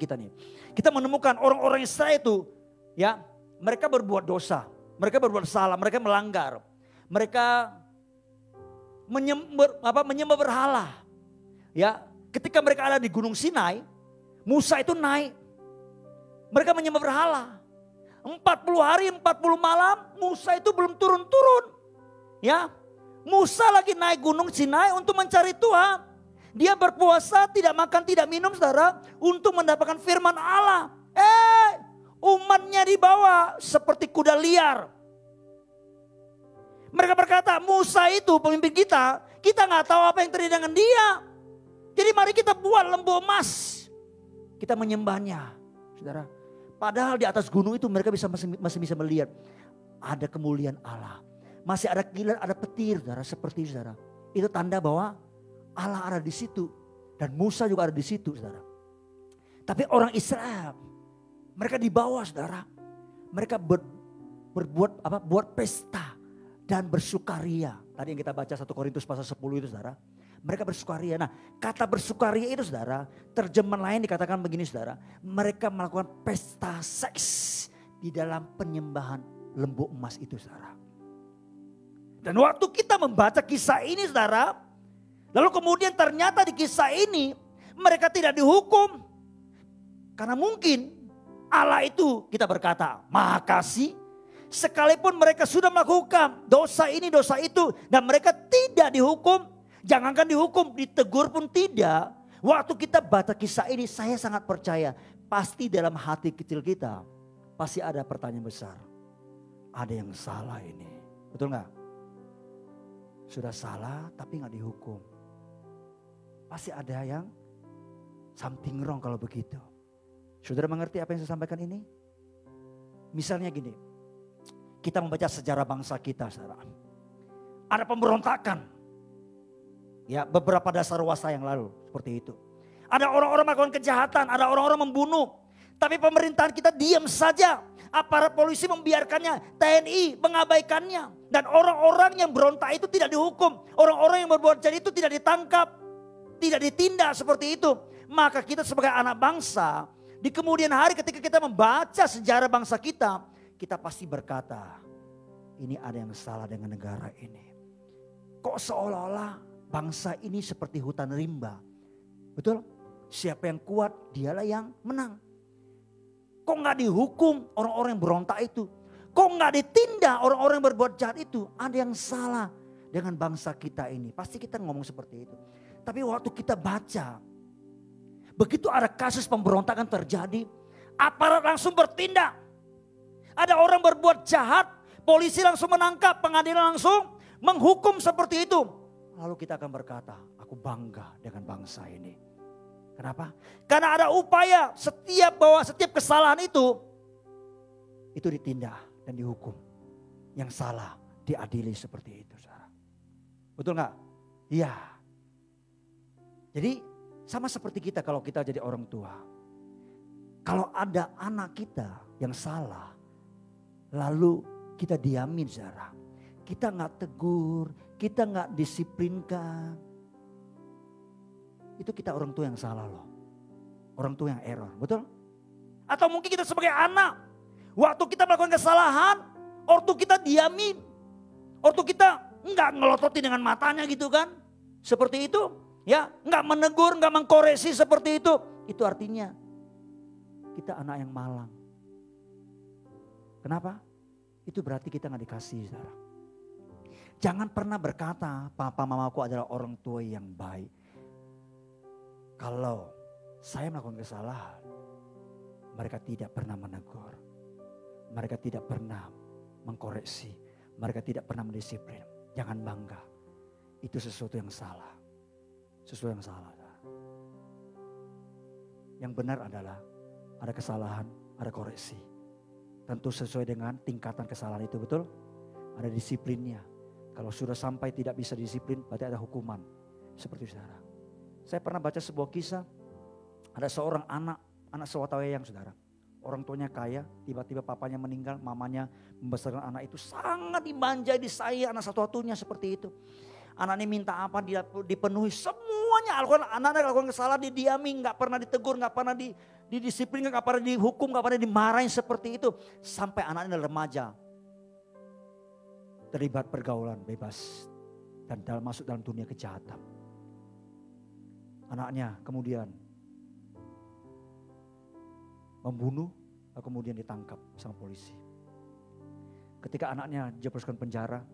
kita menemukan orang-orang Israel itu, ya, mereka berbuat dosa, mereka berbuat salah, mereka melanggar, mereka menyembah berhala. Ya, ketika mereka ada di Gunung Sinai, Musa itu naik, mereka menyembah berhala. 40 hari, 40 malam, Musa itu belum turun-turun. Ya, Musa lagi naik Gunung Sinai untuk mencari Tuhan. Dia berpuasa, tidak makan, tidak minum saudara, untuk mendapatkan firman Allah. Umatnya dibawa seperti kuda liar. Mereka berkata, Musa itu pemimpin kita nggak tahu apa yang terjadi dengan dia. Jadi mari kita buat lembu emas. Kita menyembahnya, saudara. Padahal di atas gunung itu mereka masih bisa melihat ada kemuliaan Allah. Masih ada kilat, ada petir, saudara, seperti itu, saudara. Itu tanda bahwa Allah ada di situ dan Musa juga ada di situ, saudara. Tapi orang Israel, mereka dibawa, saudara. Mereka buat pesta dan bersukaria. Tadi yang kita baca 1 Korintus pasal 10 itu, saudara. Mereka bersukaria. Nah, kata bersukaria itu, saudara, terjemahan lain dikatakan begini, saudara. Mereka melakukan pesta seks di dalam penyembahan lembu emas itu, saudara. Dan waktu kita membaca kisah ini, saudara, lalu kemudian ternyata di kisah ini mereka tidak dihukum. Karena mungkin Allah itu, kita berkata, Maha Kasih. Sekalipun mereka sudah melakukan dosa ini, dosa itu, dan mereka tidak dihukum. Jangankan dihukum, ditegur pun tidak. Waktu kita baca kisah ini, saya sangat percaya. Pasti dalam hati kecil kita, pasti ada pertanyaan besar. Ada yang salah ini. Betul gak? Sudah salah tapi gak dihukum. Pasti ada yang something wrong kalau begitu. Saudara mengerti apa yang saya sampaikan ini? Misalnya gini, kita membaca sejarah bangsa kita, saudara. Ada pemberontakan. Ya, beberapa dasarawasa yang lalu seperti itu. Ada orang-orang melakukan kejahatan, ada orang-orang membunuh. Tapi pemerintahan kita diam saja. Aparat polisi membiarkannya, TNI mengabaikannya. Dan orang-orang yang berontak itu tidak dihukum. Orang-orang yang berbuat jahat itu tidak ditangkap. Tidak ditindak seperti itu. Maka kita sebagai anak bangsa, di kemudian hari ketika kita membaca sejarah bangsa kita, kita pasti berkata, ini ada yang salah dengan negara ini. Kok seolah-olah bangsa ini seperti hutan rimba. Betul? Siapa yang kuat, dialah yang menang. Kok nggak dihukum orang-orang yang berontak itu? Kok nggak ditindak orang-orang yang berbuat jahat itu? Ada yang salah dengan bangsa kita ini. Pasti kita ngomong seperti itu. Tapi waktu kita baca, begitu ada kasus pemberontakan terjadi, aparat langsung bertindak. Ada orang berbuat jahat, polisi langsung menangkap, pengadilan langsung menghukum seperti itu. Lalu kita akan berkata, aku bangga dengan bangsa ini. Kenapa? Karena ada upaya setiap kesalahan itu ditindak dan dihukum. Yang salah diadili seperti itu. Betul nggak? Iya. Jadi sama seperti kita kalau kita jadi orang tua. Kalau ada anak kita yang salah, lalu kita diamin, saudara. Kita nggak tegur, kita nggak disiplinkan. Itu kita orang tua yang salah loh. Orang tua yang error, betul? Atau mungkin kita sebagai anak, waktu kita melakukan kesalahan, ortu kita diamin. Ortu kita nggak ngelototi dengan matanya gitu kan. Seperti itu, ya, nggak menegur, nggak mengkoreksi seperti itu. Itu artinya kita anak yang malang. Kenapa? Itu berarti kita nggak dikasih, saudara. Jangan pernah berkata, papa mamaku adalah orang tua yang baik. Kalau saya melakukan kesalahan, mereka tidak pernah menegur. Mereka tidak pernah mengkoreksi. Mereka tidak pernah mendisiplin. Jangan bangga. Itu sesuatu yang salah. Sesuatu yang salah. Yang benar adalah ada kesalahan, ada koreksi. Tentu sesuai dengan tingkatan kesalahan itu, betul? Ada disiplinnya. Kalau sudah sampai tidak bisa disiplin, berarti ada hukuman. Seperti saudara. Saya pernah baca sebuah kisah, ada seorang anak sewatawayang, saudara. Orang tuanya kaya, tiba-tiba papanya meninggal, mamanya membesarkan anak itu sangat dimanjai, disayang, anak satu-satunya seperti itu. Anaknya minta apa dia dipenuhi, semuanya anaknya lakukan kesalahan didiami, nggak pernah ditegur, nggak pernah didisiplin, nggak pernah dihukum, nggak pernah dimarahin seperti itu. Sampai anaknya remaja, terlibat pergaulan bebas dan masuk dalam dunia kejahatan. Anaknya kemudian membunuh, kemudian ditangkap sama polisi. Ketika anaknya dijebloskan penjara,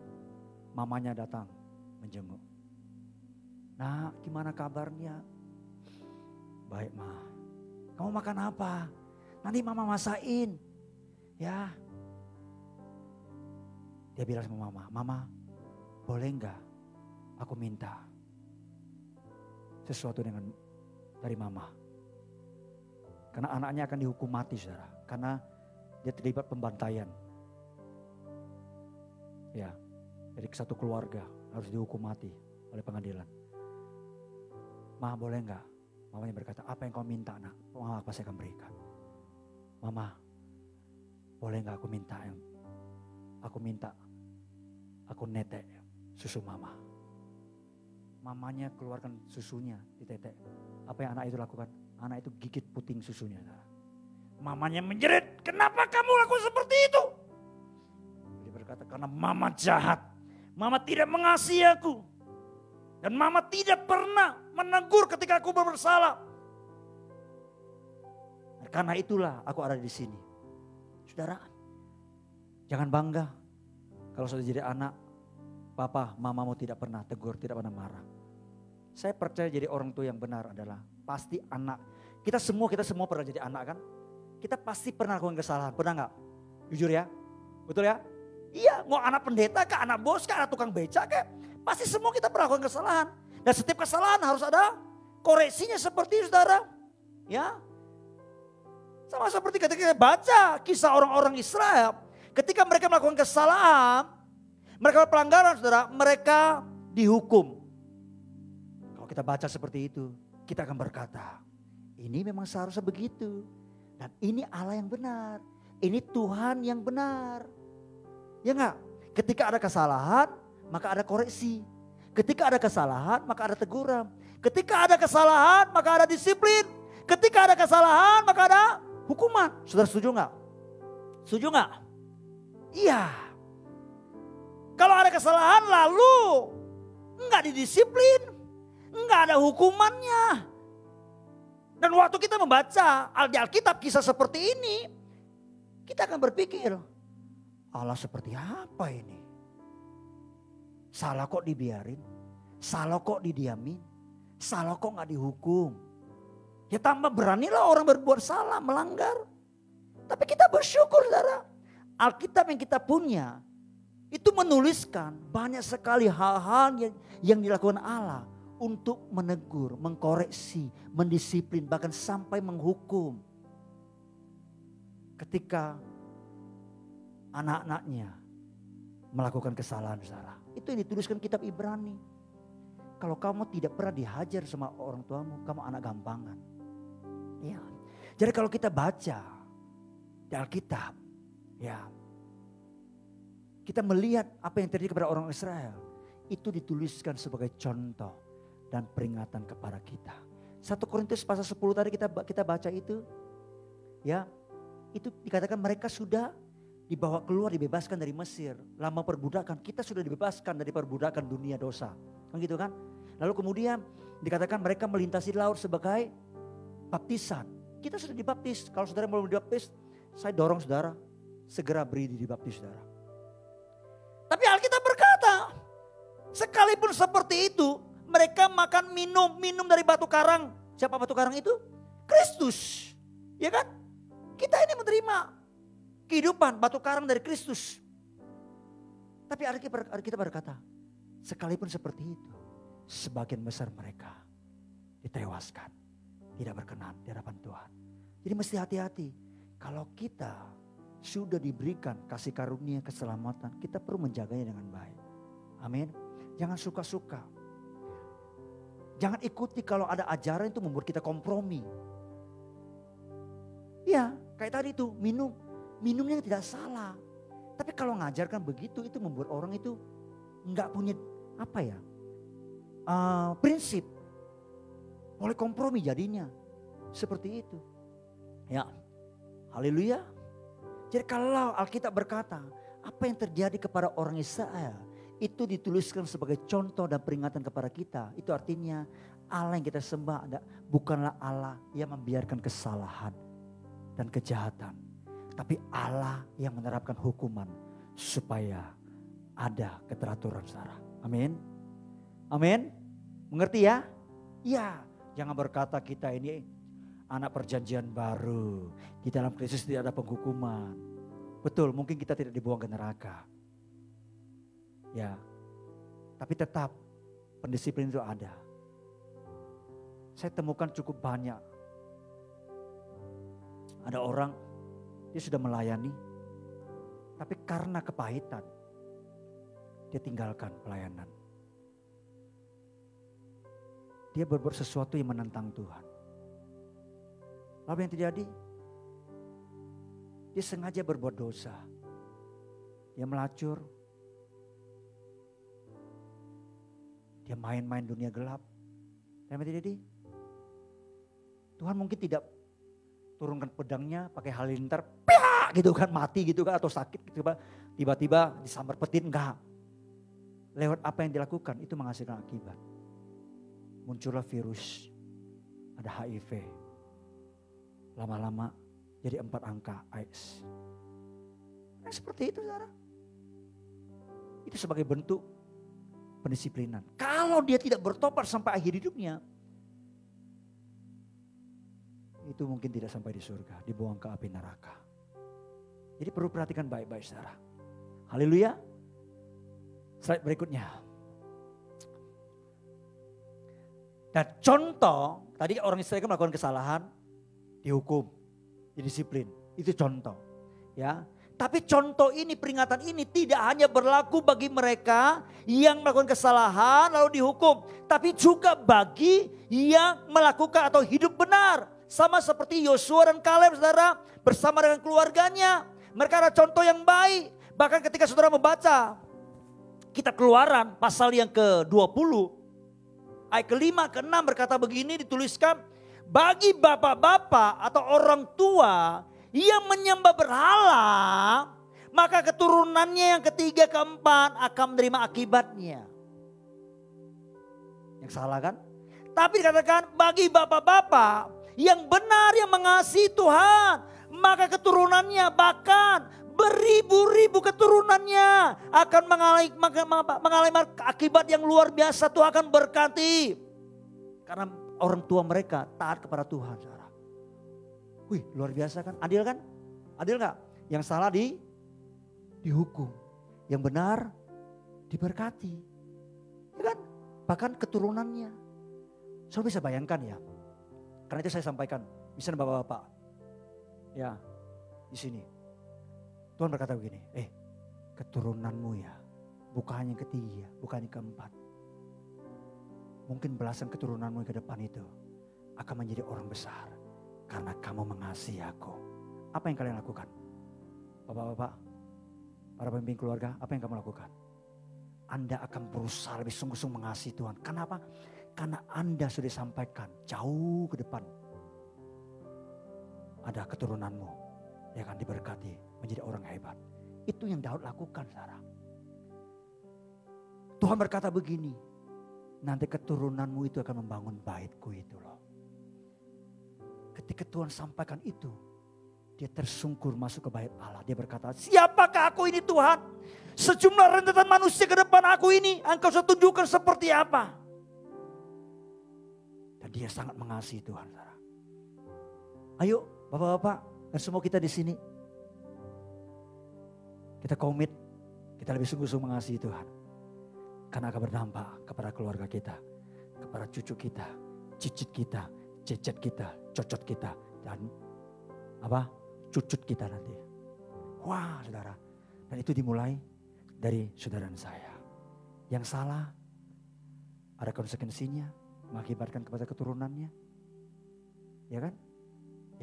mamanya datang menjenguk. Nah, gimana kabarnya? Baik, Ma. Kamu makan apa? Nanti mama masain. Ya. Dia bilang sama mama, Mama, boleh enggak aku minta sesuatu dari mama. Karena anaknya akan dihukum mati, saudara. Karena dia terlibat pembantaian. Ya, dari satu keluarga harus dihukum mati oleh pengadilan. Ma, boleh enggak? Mamanya berkata, apa yang kau minta, nak? Mama pasti akan berikan. Mama, boleh enggak aku minta aku netek susu mama. Mamanya keluarkan susunya di tetek. Apa yang anak itu lakukan? Anak itu gigit puting susunya. Mamanya menjerit, kenapa kamu lakukan seperti itu? Dia berkata, karena mama jahat. Mama tidak mengasihi aku. Dan mama tidak pernah menegur ketika aku bersalah. Karena itulah aku ada di sini. Saudara, jangan bangga. Kalau sudah jadi anak, papa, mamamu tidak pernah tegur, tidak pernah marah. Saya percaya jadi orang tua yang benar adalah pasti anak. Kita semua pernah jadi anak kan? Kita pasti pernah lakukan kesalahan, pernah nggak? Jujur ya, betul ya? Iya, mau anak pendeta kah, anak bos kah, anak tukang beca kah? Pasti semua kita pernah lakukan kesalahan. Dan setiap kesalahan harus ada koreksinya seperti itu, saudara. Ya, sama seperti ketika kita baca kisah orang-orang Israel. Ketika mereka melakukan kesalahan, mereka pelanggaran, saudara, mereka dihukum. Kalau kita baca seperti itu, kita akan berkata, Ini memang seharusnya begitu. Dan ini Allah yang benar. Ini Tuhan yang benar. Ya enggak? Ketika ada kesalahan, maka ada koreksi. Ketika ada kesalahan, maka ada teguran. Ketika ada kesalahan, maka ada disiplin. Ketika ada kesalahan, maka ada hukuman. Saudara setuju enggak? Setuju enggak? Iya. Kalau ada kesalahan lalu enggak didisiplin, enggak ada hukumannya. Dan waktu kita membaca di Alkitab kisah seperti ini, kita akan berpikir, Allah seperti apa ini? Salah kok dibiarin? Salah kok didiamin? Salah kok gak dihukum? Ya tambah beranilah orang berbuat salah, melanggar. Tapi kita bersyukur saudara. Alkitab yang kita punya itu menuliskan banyak sekali hal-hal yang dilakukan Allah untuk menegur, mengkoreksi, mendisiplin, bahkan sampai menghukum. Ketika anak-anaknya melakukan kesalahan salah. Itu yang dituliskan kitab Ibrani. Kalau kamu tidak pernah dihajar sama orang tuamu, kamu anak gampangan. Ya. Jadi kalau kita baca di Alkitab, ya, kita melihat apa yang terjadi kepada orang Israel. Itu dituliskan sebagai contoh dan peringatan kepada kita. 1 Korintus pasal 10 tadi kita baca itu. Ya, itu dikatakan mereka sudah dibawa keluar, dibebaskan dari Mesir. Lama perbudakan, kita sudah dibebaskan dari perbudakan dunia dosa. Kan gitu kan? Lalu kemudian dikatakan mereka melintasi laut sebagai baptisan. Kita sudah dibaptis. Kalau saudara mau dibaptis, saya dorong saudara segera beri dibaptis saudara. Tapi Alkitab berkata, sekalipun seperti itu, mereka makan minum dari batu karang. Siapa batu karang itu? Kristus. Ya kan? Kita ini menerima kehidupan batu karang dari Kristus. Tapi Alkitab berkata, sekalipun seperti itu, sebagian besar mereka ditewaskan. Tidak berkenan di hadapan Tuhan. Jadi mesti hati-hati. Kalau kita sudah diberikan kasih karunia keselamatan, kita perlu menjaganya dengan baik. Amin. Jangan suka-suka. Jangan ikuti kalau ada ajaran itu membuat kita kompromi. Ya, kayak tadi tuh minumnya tidak salah. Tapi kalau ngajarkan begitu itu membuat orang itu nggak punya prinsip. Mulai kompromi jadinya. Seperti itu. Ya, haleluya. Jadi kalau Alkitab berkata apa yang terjadi kepada orang Israel itu dituliskan sebagai contoh dan peringatan kepada kita. Itu artinya Allah yang kita sembah bukanlah Allah yang membiarkan kesalahan dan kejahatan. Tapi Allah yang menerapkan hukuman supaya ada keteraturan saudara. Amin. Amin. Mengerti ya? Iya. Jangan berkata kita ini anak perjanjian baru. Di dalam Kristus tidak ada penghukuman. Betul, mungkin kita tidak dibuang ke neraka. Ya. Tapi tetap pendisiplin itu ada. Saya temukan cukup banyak. Ada orang dia sudah melayani, tapi karena kepahitan dia tinggalkan pelayanan. Dia berbuat sesuatu yang menentang Tuhan. Lalu yang terjadi? Dia sengaja berbuat dosa. Dia melacur. Dia main-main dunia gelap. Dan yang terjadi? Tuhan mungkin tidak turunkan pedangnya pakai halilintar, gitu kan, mati gitu kan, atau sakit gitu kan. Tiba-tiba disambar petir, enggak. Lewat apa yang dilakukan itu menghasilkan akibat. Muncullah virus, ada HIV. Lama-lama jadi 4 angka AIDS. Nah, seperti itu saudara. Itu sebagai bentuk pendisiplinan. Kalau dia tidak bertobat sampai akhir hidupnya, itu mungkin tidak sampai di surga, dibuang ke api neraka. Jadi perlu perhatikan baik-baik saudara. Haleluya. Slide berikutnya. Dan contoh, tadi orang Israel melakukan kesalahan, dihukum, didisiplin. Itu contoh. Ya. Tapi contoh ini, peringatan ini tidak hanya berlaku bagi mereka yang melakukan kesalahan lalu dihukum. Tapi juga bagi yang melakukan atau hidup benar Sama seperti Yosua dan Kaleb saudara, bersama dengan keluarganya. Mereka ada contoh yang baik. Bahkan ketika saudara membaca kitab Keluaran pasal yang ke-20. Ayat ke-5, ke-6 berkata begini, dituliskan. Bagi bapak-bapak atau orang tua yang menyembah berhala, maka keturunannya yang ketiga, keempat akan menerima akibatnya. Yang salah kan? Tapi dikatakan bagi bapak-bapak yang benar yang mengasihi Tuhan, maka keturunannya bahkan beribu-ribu keturunannya akan mengalami akibat yang luar biasa. Tuhan akan berkati. Karena orang tua mereka taat kepada Tuhan. Saudara. Wih, luar biasa kan? Adil kan? Adil gak? Yang salah dihukum. Yang benar diberkati. Ya kan? Bahkan keturunannya. Saudara bisa bayangkan ya. Karena itu saya sampaikan. Misalnya bapak-bapak. Ya, di sini. Tuhan berkata begini, keturunanmu ya, bukan yang ketiga, bukan yang keempat. Mungkin belasan keturunanmu ke depan itu akan menjadi orang besar. Karena kamu mengasihi aku. Apa yang kalian lakukan? Bapak-bapak, para pemimpin keluarga, apa yang kamu lakukan? Anda akan berusaha lebih sungguh-sungguh mengasihi Tuhan. Kenapa? Karena Anda sudah sampaikan jauh ke depan. Ada keturunanmu yang akan diberkati. Menjadi orang hebat. Itu yang Daud lakukan, saudara. Tuhan berkata begini, nanti keturunanmu itu akan membangun baitku itu loh. Ketika Tuhan sampaikan itu, dia tersungkur masuk ke bait Allah. Dia berkata, siapakah aku ini Tuhan? Sejumlah rentetan manusia ke depan aku ini, engkau sudah tunjukkan seperti apa. Dan dia sangat mengasihi Tuhan, saudara. Ayo bapak-bapak dan semua kita di sini. Kita komit, kita lebih sungguh-sungguh mengasihi Tuhan. Karena akan berdampak kepada keluarga kita, kepada cucu kita, cicit kita, cecet kita, cocot kita, dan cucut kita nanti. Wah saudara, dan itu dimulai dari saudara dan saya. Yang salah, ada konsekuensinya, mengakibatkan kepada keturunannya. Ya kan?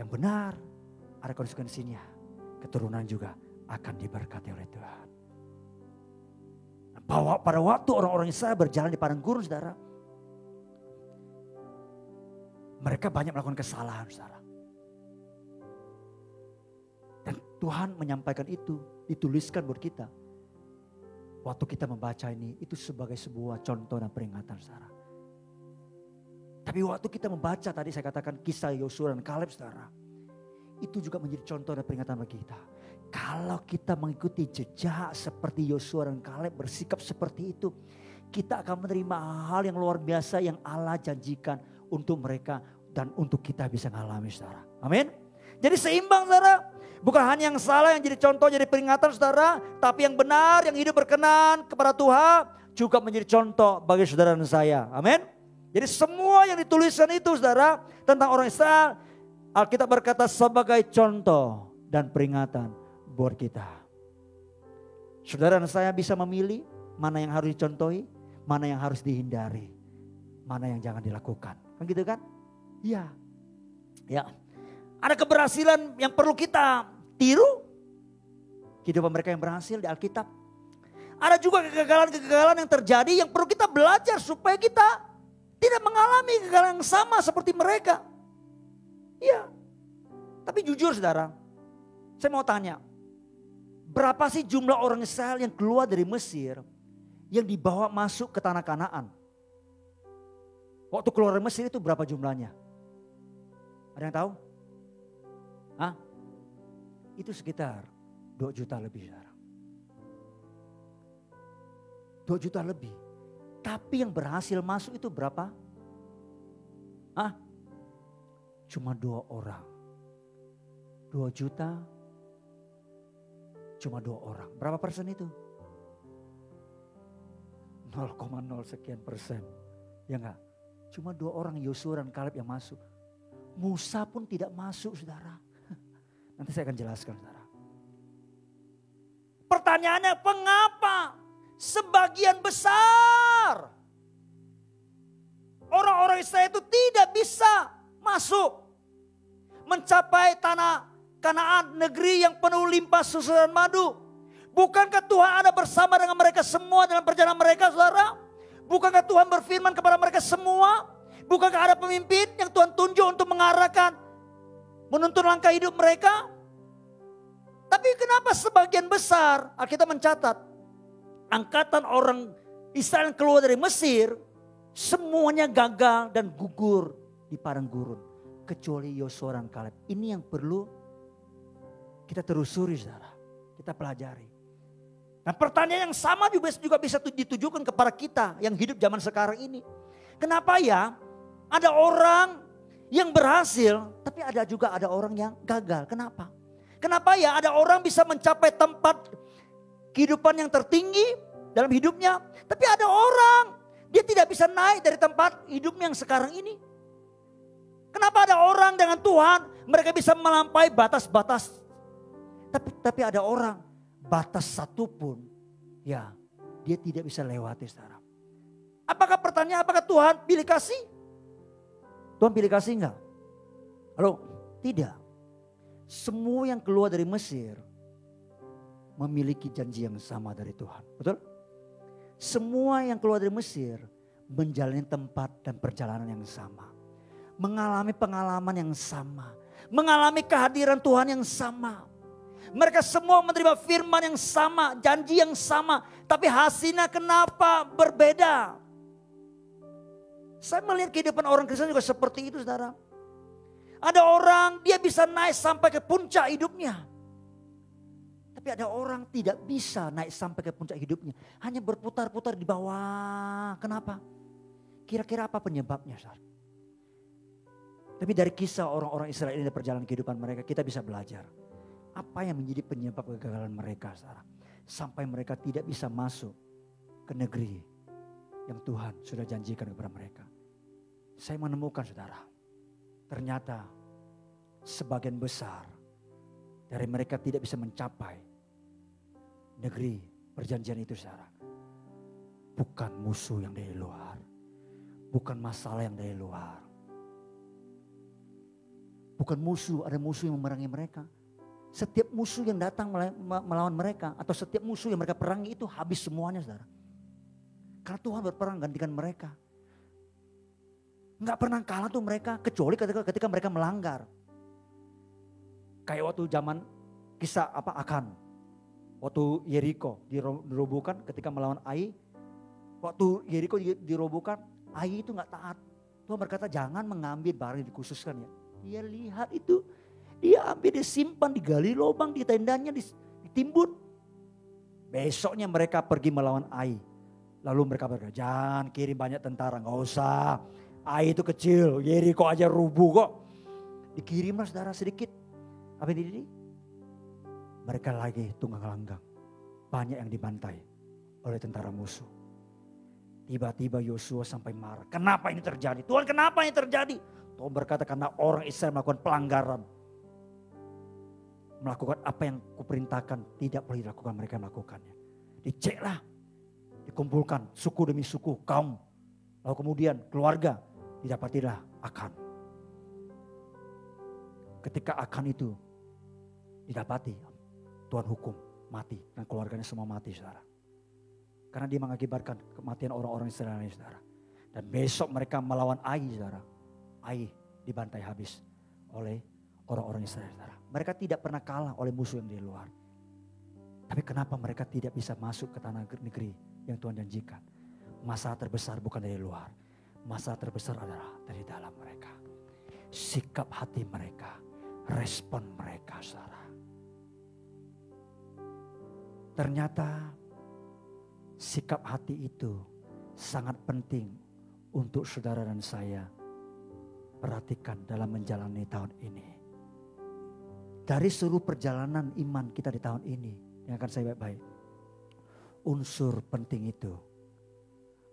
Yang benar, ada konsekuensinya, keturunan juga akan diberkati oleh Tuhan. Bahwa pada waktu orang-orang Israel berjalan di padang gurun, saudara, mereka banyak melakukan kesalahan, saudara. Dan Tuhan menyampaikan itu, dituliskan buat kita. Waktu kita membaca ini, itu sebagai sebuah contoh dan peringatan, saudara. Tapi waktu kita membaca tadi saya katakan kisah Yosua dan Kaleb, saudara, itu juga menjadi contoh dan peringatan bagi kita. Kalau kita mengikuti jejak seperti Yosua dan Kaleb bersikap seperti itu, kita akan menerima hal yang luar biasa yang Allah janjikan untuk mereka dan untuk kita bisa mengalami, saudara. Amin. Jadi seimbang, saudara. Bukan hanya yang salah yang jadi contoh, jadi peringatan, saudara, tapi yang benar, yang hidup berkenan kepada Tuhan juga menjadi contoh bagi saudara dan saya. Amin. Jadi semua yang dituliskan itu, saudara, tentang orang Israel, Alkitab berkata sebagai contoh dan peringatan buat kita. Saudara dan saya bisa memilih mana yang harus dicontohi, mana yang harus dihindari, mana yang jangan dilakukan. Kan gitu kan? Iya. Ya. Ada keberhasilan yang perlu kita tiru. Kehidupan mereka yang berhasil di Alkitab. Ada juga kegagalan-kegagalan yang terjadi yang perlu kita belajar supaya kita tidak mengalami kegagalan yang sama seperti mereka. Iya. Tapi jujur saudara, saya mau tanya. Berapa sih jumlah orang Israel yang keluar dari Mesir yang dibawa masuk ke tanah Kanaan? Waktu keluar dari Mesir itu berapa jumlahnya? Ada yang tahu? Hah? Itu sekitar 2 juta lebih, saudara. 2 juta lebih. Tapi yang berhasil masuk itu berapa? Hah? Cuma 2 orang. 2 juta. Cuma 2 orang. Berapa persen itu? 0,0 sekian persen. Ya enggak? Cuma 2 orang Yosua dan Kaleb yang masuk. Musa pun tidak masuk, saudara. Nanti saya akan jelaskan, saudara. Pertanyaannya, mengapa sebagian besar orang-orang Israel itu tidak bisa masuk? mencapai tanah Kanaan, negeri yang penuh limpah susu dan madu. Bukankah Tuhan ada bersama dengan mereka semua dalam perjalanan mereka, saudara? Bukankah Tuhan berfirman kepada mereka semua? Bukankah ada pemimpin yang Tuhan tunjuk untuk mengarahkan, menuntun langkah hidup mereka? Tapi kenapa sebagian besar, Alkitab mencatat, angkatan orang Israel yang keluar dari Mesir, semuanya gagal dan gugur di padang gurun. Kecuali Yosua dan Kaleb. Ini yang perlu kita telusuri, saudara. Kita pelajari. Dan pertanyaan yang sama juga bisa ditujukan kepada kita yang hidup zaman sekarang ini. Kenapa ya ada orang yang berhasil, tapi juga ada orang yang gagal. Kenapa? Kenapa ya ada orang bisa mencapai tempat kehidupan yang tertinggi dalam hidupnya, tapi ada orang dia tidak bisa naik dari tempat hidupnya yang sekarang ini. Kenapa ada orang dengan Tuhan mereka bisa melampaui batas-batas, tapi ada orang batas satu pun ya dia tidak bisa lewati, saudara. Apakah pertanyaan, apakah Tuhan pilih kasih? Tuhan pilih kasih enggak? Halo, tidak. Semua yang keluar dari Mesir memiliki janji yang sama dari Tuhan. Betul? Semua yang keluar dari Mesir menjalani tempat dan perjalanan yang sama. Mengalami pengalaman yang sama. Mengalami kehadiran Tuhan yang sama. Mereka semua menerima firman yang sama, janji yang sama. Tapi hasilnya kenapa berbeda? Saya melihat kehidupan orang Kristen juga seperti itu, saudara. Ada orang dia bisa naik sampai ke puncak hidupnya. Tapi ada orang tidak bisa naik sampai ke puncak hidupnya. Hanya berputar-putar di bawah. Kenapa? Kira-kira apa penyebabnya, saudara? Tapi dari kisah orang-orang Israel ini dan perjalanan kehidupan mereka, kita bisa belajar. Apa yang menjadi penyebab kegagalan mereka, saudara? Sampai mereka tidak bisa masuk ke negeri yang Tuhan sudah janjikan kepada mereka. Saya menemukan, saudara, ternyata sebagian besar dari mereka tidak bisa mencapai negeri perjanjian itu, saudara. Bukan musuh yang dari luar. Bukan masalah yang dari luar. Bukan musuh, ada musuh yang memerangi mereka. Setiap musuh yang datang melawan mereka atau setiap musuh yang mereka perangi itu habis semuanya, saudara. Karena Tuhan berperang gantikan mereka. Nggak pernah kalah tuh mereka kecuali ketika mereka melanggar. Kayak waktu zaman kisah Akan. Waktu Yeriko dirobohkan ketika melawan Ai. Waktu Yeriko dirobohkan, Ai itu nggak taat. Tuhan berkata jangan mengambil barang yang dikhususkan ya. Dia lihat itu. Dia ambil, disimpan, digali lubang di tendanya, ditimbun. Besoknya mereka pergi melawan Ai. Lalu mereka berkata, jangan kirim banyak tentara, gak usah. Ai itu kecil, Yeriko aja rubuh kok. Dikirimlah saudara sedikit. Apa yang terjadi? Mereka lagi tunggang langgang. Banyak yang dibantai oleh tentara musuh. Tiba-tiba Yosua sampai marah. Kenapa ini terjadi? Tuhan, kenapa ini terjadi? Tuhan berkata karena orang Israel melakukan pelanggaran. Melakukan apa yang kuperintahkan tidak boleh dilakukan, mereka melakukannya. Diceklah, dikumpulkan suku demi suku, kaum. Lalu kemudian keluarga didapatilah Akan. Ketika Akan itu didapati, Tuhan hukum mati dan keluarganya semua mati, saudara. Karena dia mengakibatkan kematian orang-orang Israel ini, saudara. Dan besok mereka melawan Ai, saudara. Ai dibantai habis oleh orang-orang Israel, saudara. Mereka tidak pernah kalah oleh musuh yang di luar. Tapi kenapa mereka tidak bisa masuk ke tanah negeri yang Tuhan janjikan? Masalah terbesar bukan dari luar. Masalah terbesar adalah dari dalam mereka. Sikap hati mereka, respon mereka, saudara. Ternyata sikap hati itu sangat penting untuk saudara dan saya perhatikan dalam menjalani tahun ini. Dari seluruh perjalanan iman kita di tahun ini, yang akan saya baik-baik. Unsur penting itu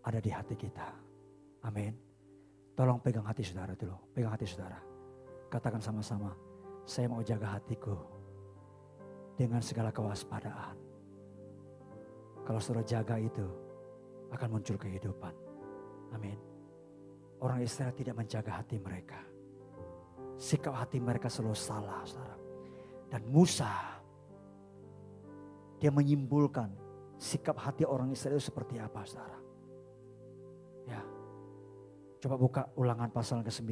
ada di hati kita. Amin. Tolong pegang hati saudara dulu. Pegang hati saudara. Katakan sama-sama, saya mau jaga hatiku dengan segala kewaspadaan. Kalau saudara jaga itu, akan muncul kehidupan. Amin. Orang Israel tidak menjaga hati mereka. sikap hati mereka selalu salah, saudara. Dan Musa, dia menyimpulkan sikap hati orang Israel seperti apa, saudara. Ya, coba buka Ulangan pasal ke-9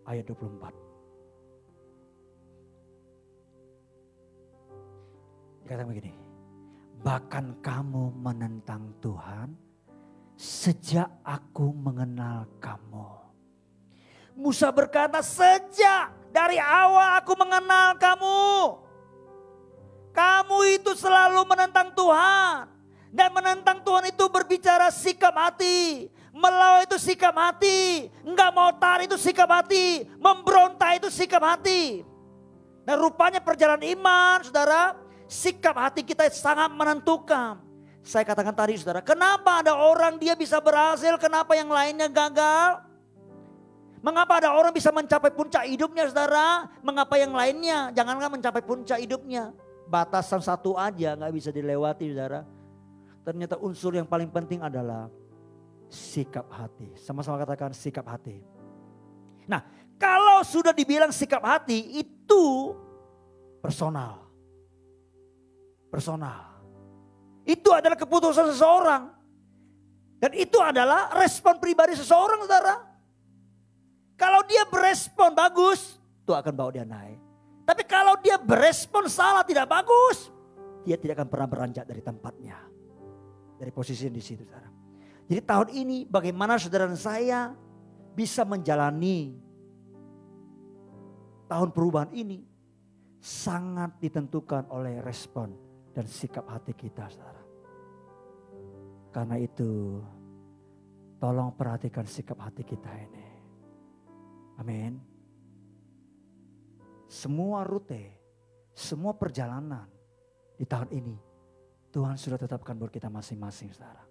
ayat 24. Dikatakan begini, bahkan kamu menentang Tuhan sejak aku mengenal kamu. Musa berkata, sejak dari awal aku mengenal kamu. Kamu itu selalu menentang Tuhan. Dan menentang Tuhan itu berbicara sikap hati. Melawan itu sikap hati. Enggak mau taat itu sikap hati. Memberontak itu sikap hati. Dan rupanya perjalanan iman, saudara, sikap hati kita sangat menentukan. Saya katakan tadi, saudara, kenapa ada orang dia bisa berhasil, kenapa yang lainnya gagal? Mengapa ada orang bisa mencapai puncak hidupnya, saudara? Mengapa yang lainnya jangankan mencapai puncak hidupnya? Batasan satu aja gak bisa dilewati, saudara. Ternyata unsur yang paling penting adalah sikap hati. Sama-sama katakan sikap hati. Nah, kalau sudah dibilang sikap hati itu personal. Personal. Itu adalah keputusan seseorang. Dan itu adalah respon pribadi seseorang, saudara. Kalau dia berespon bagus, itu akan bawa dia naik. Tapi kalau dia berespon salah, tidak bagus, dia tidak akan pernah beranjak dari tempatnya. Dari posisi di situ, saudara. Jadi tahun ini bagaimana saudara dan saya bisa menjalani tahun perubahan ini sangat ditentukan oleh respon dan sikap hati kita, saudara. Karena itu tolong perhatikan sikap hati kita ini. Amin. Semua rute, semua perjalanan di tahun ini Tuhan sudah tetapkan buat kita masing-masing, saudara.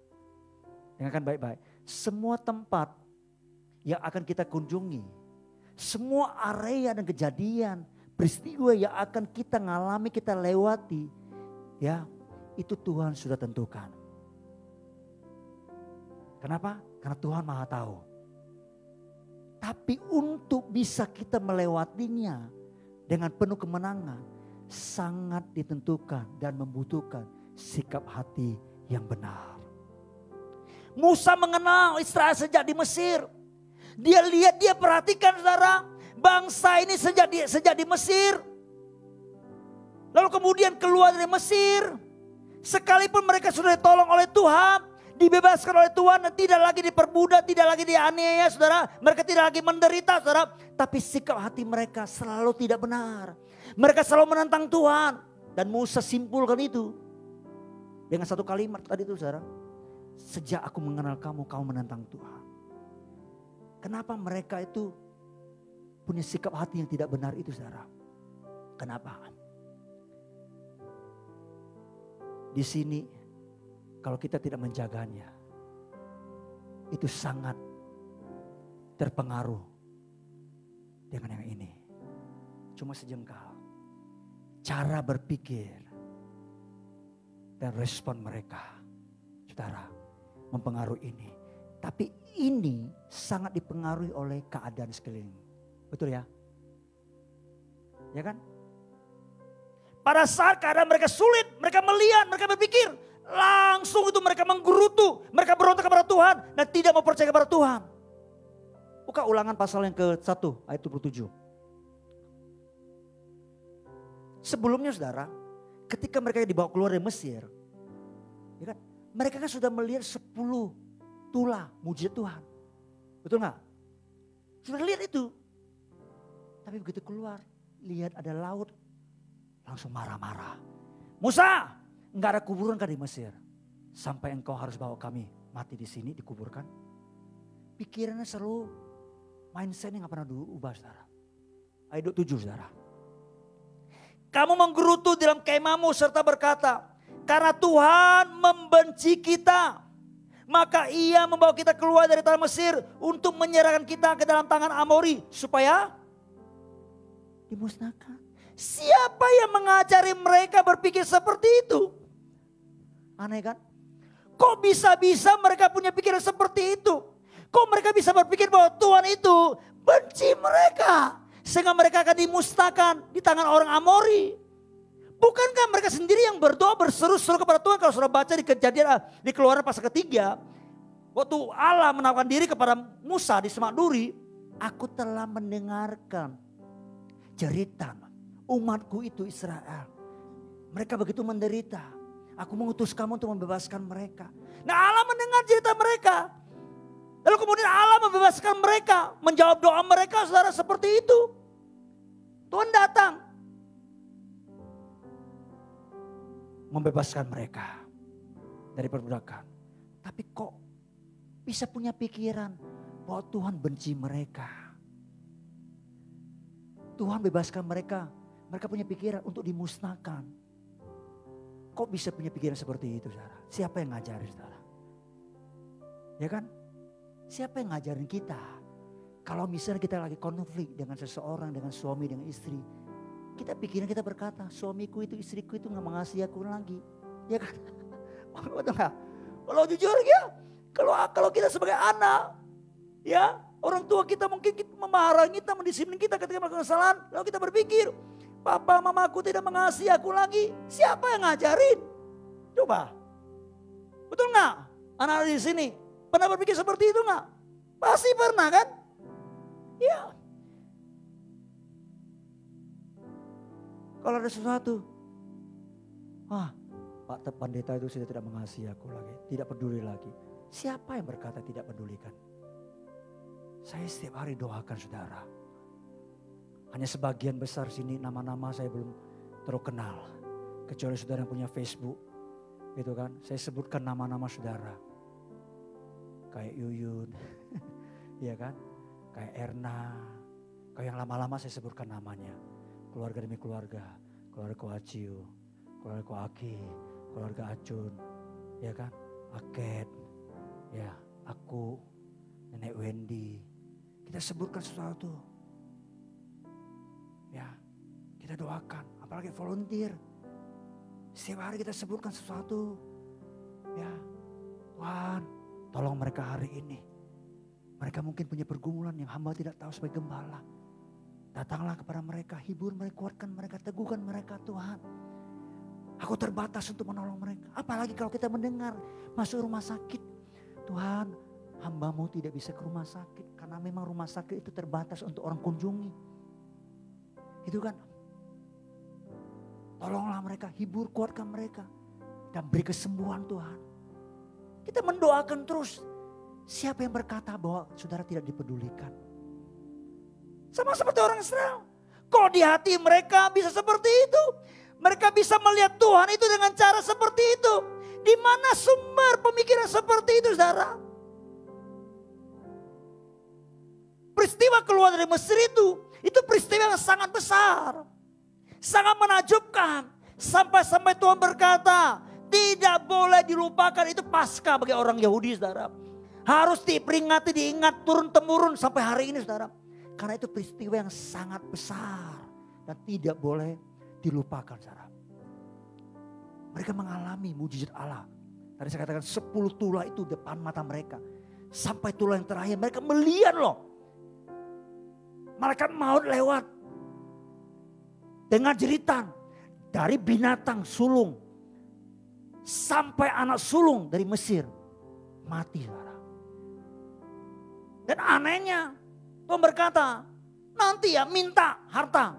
Dengarkan baik-baik. Semua tempat yang akan kita kunjungi, semua area dan kejadian, peristiwa yang akan kita ngalami, kita lewati, ya, itu Tuhan sudah tentukan. Kenapa? Karena Tuhan Maha tahu. Tapi untuk bisa kita melewatinya dengan penuh kemenangan, sangat ditentukan dan membutuhkan sikap hati yang benar. Musa mengenal Israel sejak di Mesir. Dia lihat, dia perhatikan, saudara, bangsa ini sejak di Mesir. Lalu kemudian keluar dari Mesir. Sekalipun mereka sudah ditolong oleh Tuhan, dibebaskan oleh Tuhan dan tidak lagi diperbudak, tidak lagi dianiaya, saudara. Mereka tidak lagi menderita, saudara. Tapi sikap hati mereka selalu tidak benar. Mereka selalu menentang Tuhan. Dan Musa simpulkan itu dengan satu kalimat tadi itu, saudara. Sejak aku mengenal kamu, kamu menentang Tuhan. Kenapa mereka itu punya sikap hati yang tidak benar itu, saudara? Kenapa? Di sini kalau kita tidak menjaganya, itu sangat terpengaruh dengan yang ini. Cuma sejengkal. Cara berpikir dan respon mereka, saudara, mempengaruhi ini. Tapi ini sangat dipengaruhi oleh keadaan sekeliling. Betul ya? Ya kan? Pada saat keadaan mereka sulit, mereka melihat, mereka berpikir, langsung itu mereka menggerutu, mereka berontak kepada Tuhan dan tidak mau percaya kepada Tuhan. Buka Ulangan pasal yang ke-1 ayat 27. Sebelumnya, saudara, ketika mereka dibawa keluar dari Mesir, ya kan, mereka kan sudah melihat 10 tulah mujizat Tuhan. Betul gak? Sudah lihat itu. Tapi begitu keluar, lihat ada laut, langsung marah-marah. Musa, enggak ada kuburan kan di Mesir? Sampai engkau harus bawa kami mati di sini, dikuburkan. Pikirannya selalu mindsetnya gak pernah diubah, saudara. Ayat 7, saudara. Kamu menggerutu dalam kemahmu serta berkata, karena Tuhan membenci kita, maka ia membawa kita keluar dari tanah Mesir untuk menyerahkan kita ke dalam tangan Amori supaya dimusnahkan. Siapa yang mengajari mereka berpikir seperti itu? Aneh kan? Kok bisa-bisa mereka punya pikiran seperti itu? Kok mereka bisa berpikir bahwa Tuhan itu benci mereka? Sehingga mereka akan dimusnahkan di tangan orang Amori. Bukankah mereka sendiri yang berdoa berseru-seru kepada Tuhan? Kalau sudah baca di Kejadian di Keluaran pasal ketiga. Waktu Allah menawarkan diri kepada Musa di Semak Duri. Aku telah mendengarkan jeritan umatku itu Israel. Mereka begitu menderita. Aku mengutus kamu untuk membebaskan mereka. Nah Allah mendengar cerita mereka. Lalu kemudian Allah membebaskan mereka. Menjawab doa mereka saudara seperti itu. Tuhan datang. Membebaskan mereka dari perbudakan. Tapi kok bisa punya pikiran bahwa Tuhan benci mereka. Tuhan bebaskan mereka. Mereka punya pikiran untuk dimusnahkan. Kok bisa punya pikiran seperti itu saudara? Siapa yang ngajarin saudara? Ya kan? Siapa yang ngajarin kita? Kalau misalnya kita lagi konflik dengan seseorang, dengan suami, dengan istri. Kita pikiran, kita berkata, suamiku itu, istriku itu gak mengasihi aku lagi. Ya kan? Betul gak? Kalau jujur ya, kalau kita sebagai anak, ya orang tua kita mungkin memarah kita, mendisiplin kita ketika melakukan kesalahan. Lalu kita berpikir, papa mamaku tidak mengasihi aku lagi. Siapa yang ngajarin? Coba. Betul gak? Anak-anak di sini pernah berpikir seperti itu gak? Pasti pernah kan? Ya. Kalau ada sesuatu, Pak Pendeta itu sudah tidak mengasihi aku lagi, tidak peduli lagi. Siapa yang berkata tidak pedulikan? Saya setiap hari doakan saudara. Hanya sebagian besar sini nama-nama saya belum terkenal. Kecuali saudara yang punya Facebook, gitu kan. Saya sebutkan nama-nama saudara. Kayak Yuyun, iya kan. Kayak Erna, kayak yang lama-lama saya sebutkan namanya. Keluarga demi keluarga, keluarga Ko Aciu, keluarga Ko Aki, keluarga Acun, ya kan, Aket, ya, aku, Nenek Wendy. Kita sebutkan sesuatu, ya, kita doakan, apalagi volunteer. Setiap hari kita sebutkan sesuatu, ya, Tuhan, tolong mereka hari ini. Mereka mungkin punya pergumulan yang hamba tidak tahu sebagai gembala. Datanglah kepada mereka, hibur mereka, kuatkan mereka, teguhkan mereka Tuhan. Aku terbatas untuk menolong mereka. Apalagi kalau kita mendengar masuk rumah sakit. Tuhan, hamba-Mu tidak bisa ke rumah sakit. Karena memang rumah sakit itu terbatas untuk orang kunjungi. Itu kan. Tolonglah mereka, hibur, kuatkan mereka. Dan beri kesembuhan Tuhan. Kita mendoakan terus. Siapa yang berkata bahwa saudara tidak dipedulikan? Sama seperti orang Israel. Kok di hati mereka bisa seperti itu? Mereka bisa melihat Tuhan itu dengan cara seperti itu. Di mana sumber pemikiran seperti itu saudara? Peristiwa keluar dari Mesir itu peristiwa yang sangat besar. Sangat menakjubkan. Sampai-sampai Tuhan berkata, tidak boleh dilupakan, itu Paskah bagi orang Yahudi saudara. Harus diperingati, diingat turun-temurun sampai hari ini saudara. Karena itu peristiwa yang sangat besar dan tidak boleh dilupakan saudara. Mereka mengalami mujizat Allah. Tadi saya katakan 10 tulah itu depan mata mereka. Sampai tulah yang terakhir mereka melihat loh. Malaikat maut lewat. Dengan jeritan dari binatang sulung. Sampai anak sulung dari Mesir. Mati saudara. Dan anehnya Tuhan berkata, nanti ya minta harta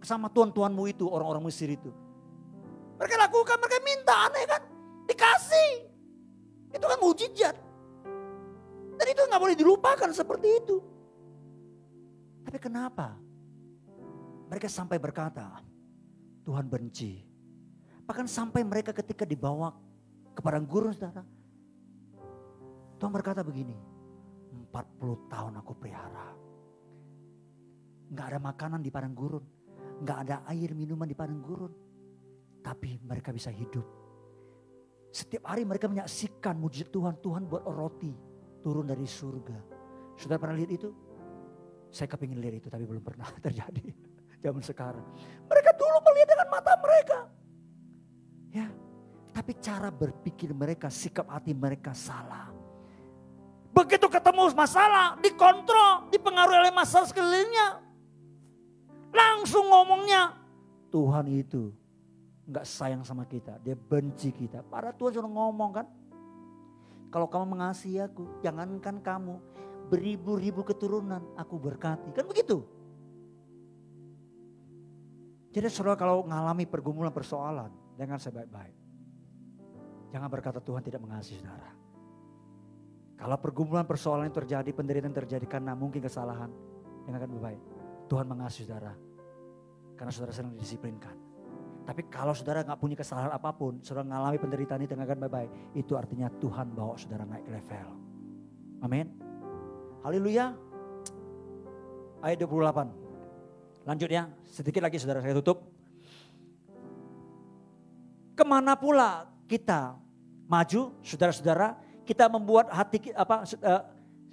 sama tuan-tuanmu itu, orang-orang Mesir itu. Mereka lakukan, mereka minta, aneh kan? Dikasih. Itu kan mujizat. Dan itu gak boleh dilupakan seperti itu. Tapi kenapa? Mereka sampai berkata, Tuhan benci. Bahkan sampai mereka ketika dibawa ke padang gurun, saudara. Tuhan berkata begini, 40 tahun aku pelihara. Gak ada makanan di padang gurun. Gak ada air minuman di padang gurun. Tapi mereka bisa hidup. Setiap hari mereka menyaksikan mujizat Tuhan. Tuhan buat roti turun dari surga. Saudara pernah lihat itu? Saya kepingin lihat itu tapi belum pernah terjadi. Zaman sekarang. Mereka dulu melihat dengan mata mereka. Ya, tapi cara berpikir mereka, sikap hati mereka salah. Begitu ketemu masalah, dikontrol, dipengaruhi oleh masalah sekelilingnya. Langsung ngomongnya, Tuhan itu nggak sayang sama kita, dia benci kita. Padahal Tuhan sudah ngomong kan, kalau kamu mengasihi aku, jangankan kamu, beribu-ribu keturunan aku berkati. Kan begitu. Jadi saudara kalau mengalami pergumulan persoalan, dengar saya baik-baik. Jangan berkata Tuhan tidak mengasihi saudara. Kalau pergumulan persoalan yang terjadi, penderitaan terjadi karena mungkin kesalahan, dengarkan baik-baik. Tuhan mengasihi saudara. Karena saudara sedang didisiplinkan. Tapi kalau saudara gak punya kesalahan apapun, saudara mengalami penderitaan ini, dengarkan baik-baik. Itu artinya Tuhan bawa saudara naik level. Amin. Haleluya. Ayat 28. Lanjut ya, sedikit lagi saudara saya tutup. Kemana pula kita maju, saudara-saudara, kita membuat hati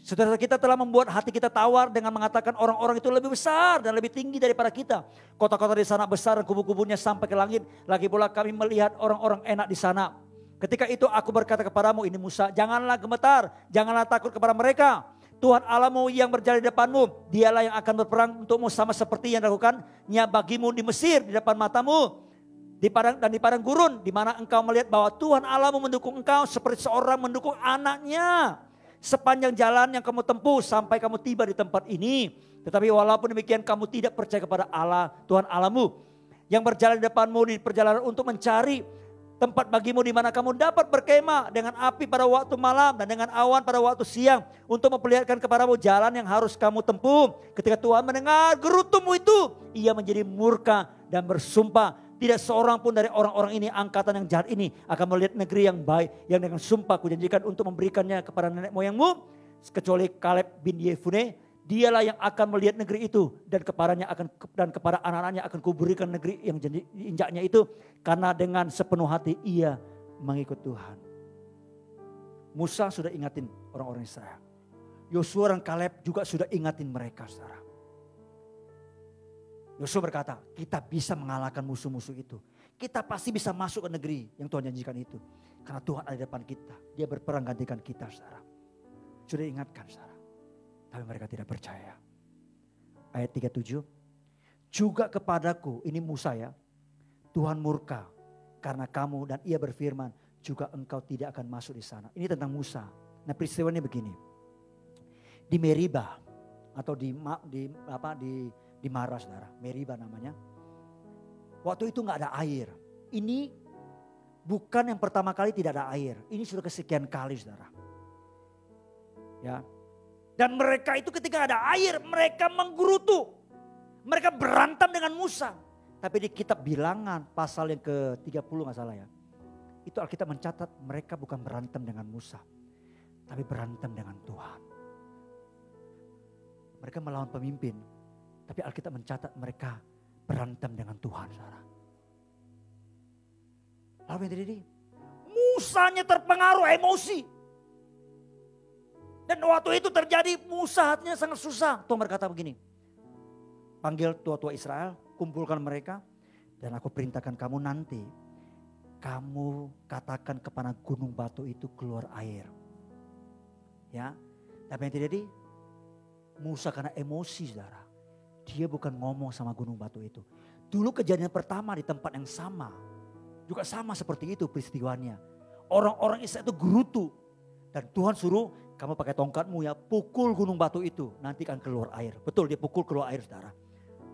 saudara kita telah membuat hati kita tawar dengan mengatakan orang-orang itu lebih besar dan lebih tinggi daripada kita. Kota-kota di sana besar dan kubu-kubunya sampai ke langit. Lagi pula kami melihat orang-orang enak di sana. Ketika itu aku berkata kepadamu, ini Musa, janganlah gemetar, janganlah takut kepada mereka. Tuhan Allahmu yang berjalan di depanmu, dialah yang akan berperang untukmu sama seperti yang dilakukannya bagimu di Mesir di depan matamu. Di padang gurun, di mana engkau melihat bahwa Tuhan Allahmu mendukung engkau seperti seorang mendukung anaknya. Sepanjang jalan yang kamu tempuh sampai kamu tiba di tempat ini. Tetapi walaupun demikian kamu tidak percaya kepada Allah, Tuhan Allahmu. Yang berjalan di depanmu di perjalanan untuk mencari tempat bagimu di mana kamu dapat berkemah dengan api pada waktu malam dan dengan awan pada waktu siang. Untuk memperlihatkan kepadamu jalan yang harus kamu tempuh. Ketika Tuhan mendengar gerutumu itu, ia menjadi murka dan bersumpah. Tidak seorang pun dari orang-orang ini, angkatan yang jahat ini akan melihat negeri yang baik yang dengan sumpah kujanjikan untuk memberikannya kepada nenek moyangmu. Kecuali Kaleb bin Yefune, dialah yang akan melihat negeri itu dan kepada anak-anaknya akan kuberikan negeri yang diinjaknya itu. Karena dengan sepenuh hati ia mengikut Tuhan. Musa sudah ingatin orang-orang Israel. Yosua dan Kaleb juga sudah ingatin mereka, saudara. Yosua berkata, kita bisa mengalahkan musuh-musuh itu. Kita pasti bisa masuk ke negeri yang Tuhan janjikan itu. Karena Tuhan ada di depan kita. Dia berperang gantikan kita, saudara. Sudah ingatkan, saudara. Tapi mereka tidak percaya. Ayat 37. Juga kepadaku, ini Musa ya. Tuhan murka karena kamu dan ia berfirman. Juga engkau tidak akan masuk di sana. Ini tentang Musa. Nah peristiwanya begini. Di Meriba atau di Mara, saudara. Meriba namanya. Waktu itu gak ada air. Ini bukan yang pertama kali tidak ada air. Ini sudah kesekian kali, saudara. Ya. Dan mereka itu ketika ada air, mereka menggerutu. Mereka berantem dengan Musa. Tapi di kitab Bilangan pasal yang ke-30 gak salah ya. Itu Alkitab mencatat mereka bukan berantem dengan Musa. Tapi berantem dengan Tuhan. Mereka melawan pemimpin. Tapi Alkitab mencatat mereka berantem dengan Tuhan, saudara. Lalu yang terjadi? Musanya terpengaruh emosi. Dan waktu itu terjadi Musa hatinya sangat susah. Tuhan berkata begini. Panggil tua-tua Israel, kumpulkan mereka. Dan aku perintahkan kamu nanti. Kamu katakan kepada gunung batu itu keluar air. Ya, tapi yang terjadi? Musa karena emosi, saudara. Dia bukan ngomong sama gunung batu itu. Dulu kejadian pertama di tempat yang sama. Juga sama seperti itu peristiwanya. Orang-orang Israel itu gerutu. Dan Tuhan suruh kamu pakai tongkatmu ya pukul gunung batu itu. Nanti akan keluar air. Betul dia pukul keluar air, saudara.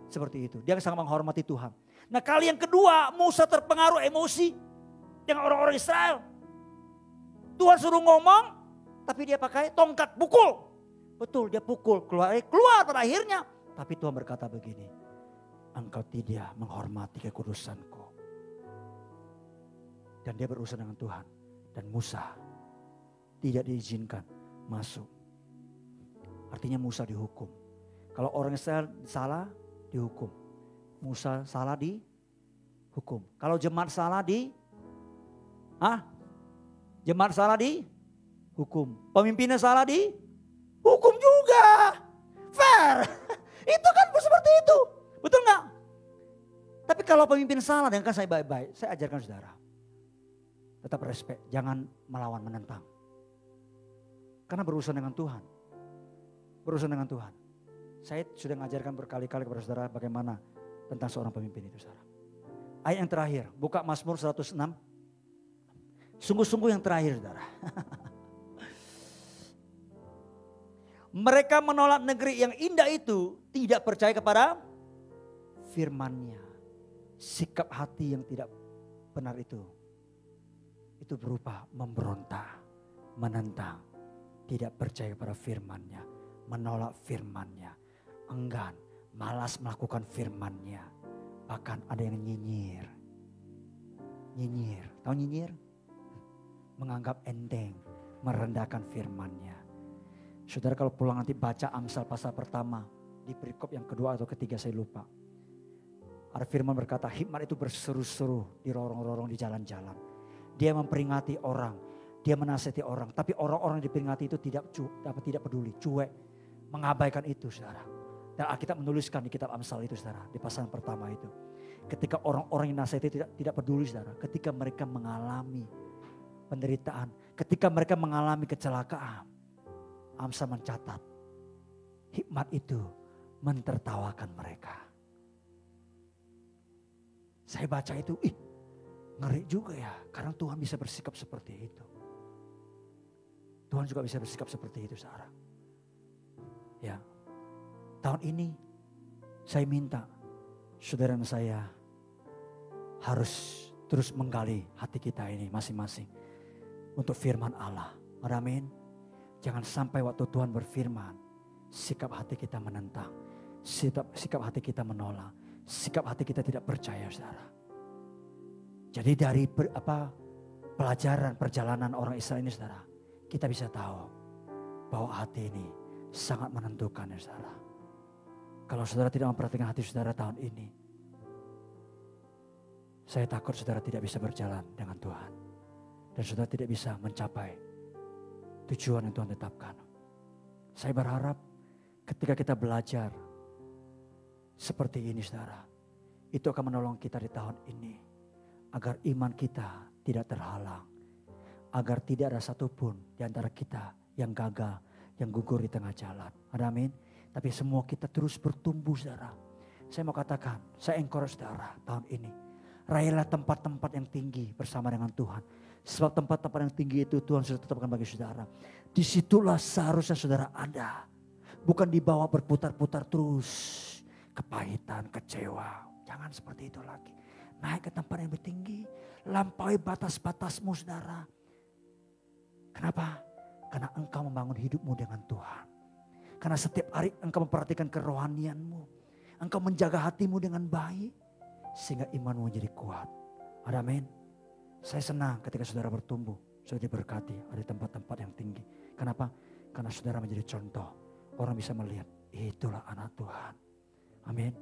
Seperti itu. Dia sangat menghormati Tuhan. Nah kali yang kedua Musa terpengaruh emosi. Dengan orang-orang Israel. Tuhan suruh ngomong. Tapi dia pakai tongkat pukul. Betul dia pukul keluar air. Keluar pada akhirnya. Tapi Tuhan berkata begini, engkau tidak menghormati kekudusanku. Dan dia berurusan dengan Tuhan. Dan Musa tidak diizinkan masuk. Artinya Musa dihukum. Kalau orang Israel salah, dihukum. Musa salah dihukum. Kalau jemaat salah jemaat salah dihukum. Pemimpinnya salah dihukum juga. Fair. Itu kan seperti itu. Betul gak? Tapi kalau pemimpin salah, dengarkan saya baik-baik. Saya ajarkan saudara. Tetap respect. Jangan melawan, menentang. Karena berurusan dengan Tuhan. Berurusan dengan Tuhan. Saya sudah mengajarkan berkali-kali kepada saudara bagaimana tentang seorang pemimpin itu, saudara. Ayat yang terakhir, buka Mazmur 106. Sungguh-sungguh yang terakhir, saudara. Mereka menolak negeri yang indah itu, tidak percaya kepada firman-Nya. Sikap hati yang tidak benar itu berupa memberontak, menentang, tidak percaya pada firman-Nya, menolak firman-Nya, enggan, malas melakukan firman-Nya. Bahkan ada yang nyinyir. Nyinyir, tahu nyinyir? Menganggap enteng, merendahkan firman-Nya. Saudara kalau pulang nanti baca Amsal pasal pertama, di perikop yang kedua atau ketiga saya lupa. Ada firman berkata, hikmat itu berseru-seru di lorong-lorong di jalan-jalan. Dia memperingati orang, dia menasihati orang. Tapi orang-orang yang diperingati itu tidak peduli, cuek, mengabaikan itu, saudara. Dan Alkitab menuliskan di kitab Amsal itu, saudara, di pasal yang pertama itu. Ketika orang-orang yang nasihati tidak peduli, saudara. Ketika mereka mengalami penderitaan, ketika mereka mengalami kecelakaan, Amsal mencatat, hikmat itu mentertawakan mereka. Saya baca itu, ngeri juga ya. Karena Tuhan bisa bersikap seperti itu. Tuhan juga bisa bersikap seperti itu, saudara. Ya, tahun ini saya minta saudara dan saya harus terus menggali hati kita ini masing-masing untuk firman Allah. Amin. Jangan sampai waktu Tuhan berfirman, sikap hati kita menentang, sikap hati kita menolak, sikap hati kita tidak percaya, saudara. Jadi dari pelajaran perjalanan orang Israel ini, saudara, kita bisa tahu bahwa hati ini sangat menentukan, ya saudara. Kalau saudara tidak memperhatikan hati saudara tahun ini, saya takut saudara tidak bisa berjalan dengan Tuhan. Dan saudara tidak bisa mencapai tujuan yang Tuhan tetapkan. Saya berharap ketika kita belajar seperti ini, saudara, itu akan menolong kita di tahun ini. Agar iman kita tidak terhalang. Agar tidak ada satupun di antara kita yang gagal, yang gugur di tengah jalan. Amin. Tapi semua kita terus bertumbuh, saudara. Saya mau katakan, saya encourage saudara tahun ini. Raihlah tempat-tempat yang tinggi bersama dengan Tuhan. Sebab tempat-tempat yang tinggi itu Tuhan sudah tetapkan bagi saudara. Disitulah seharusnya saudara ada. Bukan dibawa berputar-putar terus. Kepahitan, kecewa. Jangan seperti itu lagi. Naik ke tempat yang lebih tinggi. Lampaui batas-batasmu, saudara. Kenapa? Karena engkau membangun hidupmu dengan Tuhan. Karena setiap hari engkau memperhatikan kerohanianmu. Engkau menjaga hatimu dengan baik. Sehingga imanmu menjadi kuat. Amin. Saya senang ketika saudara bertumbuh. Saudara diberkati ada tempat-tempat yang tinggi. Kenapa? Karena saudara menjadi contoh. Orang bisa melihat itulah anak Tuhan. Amin.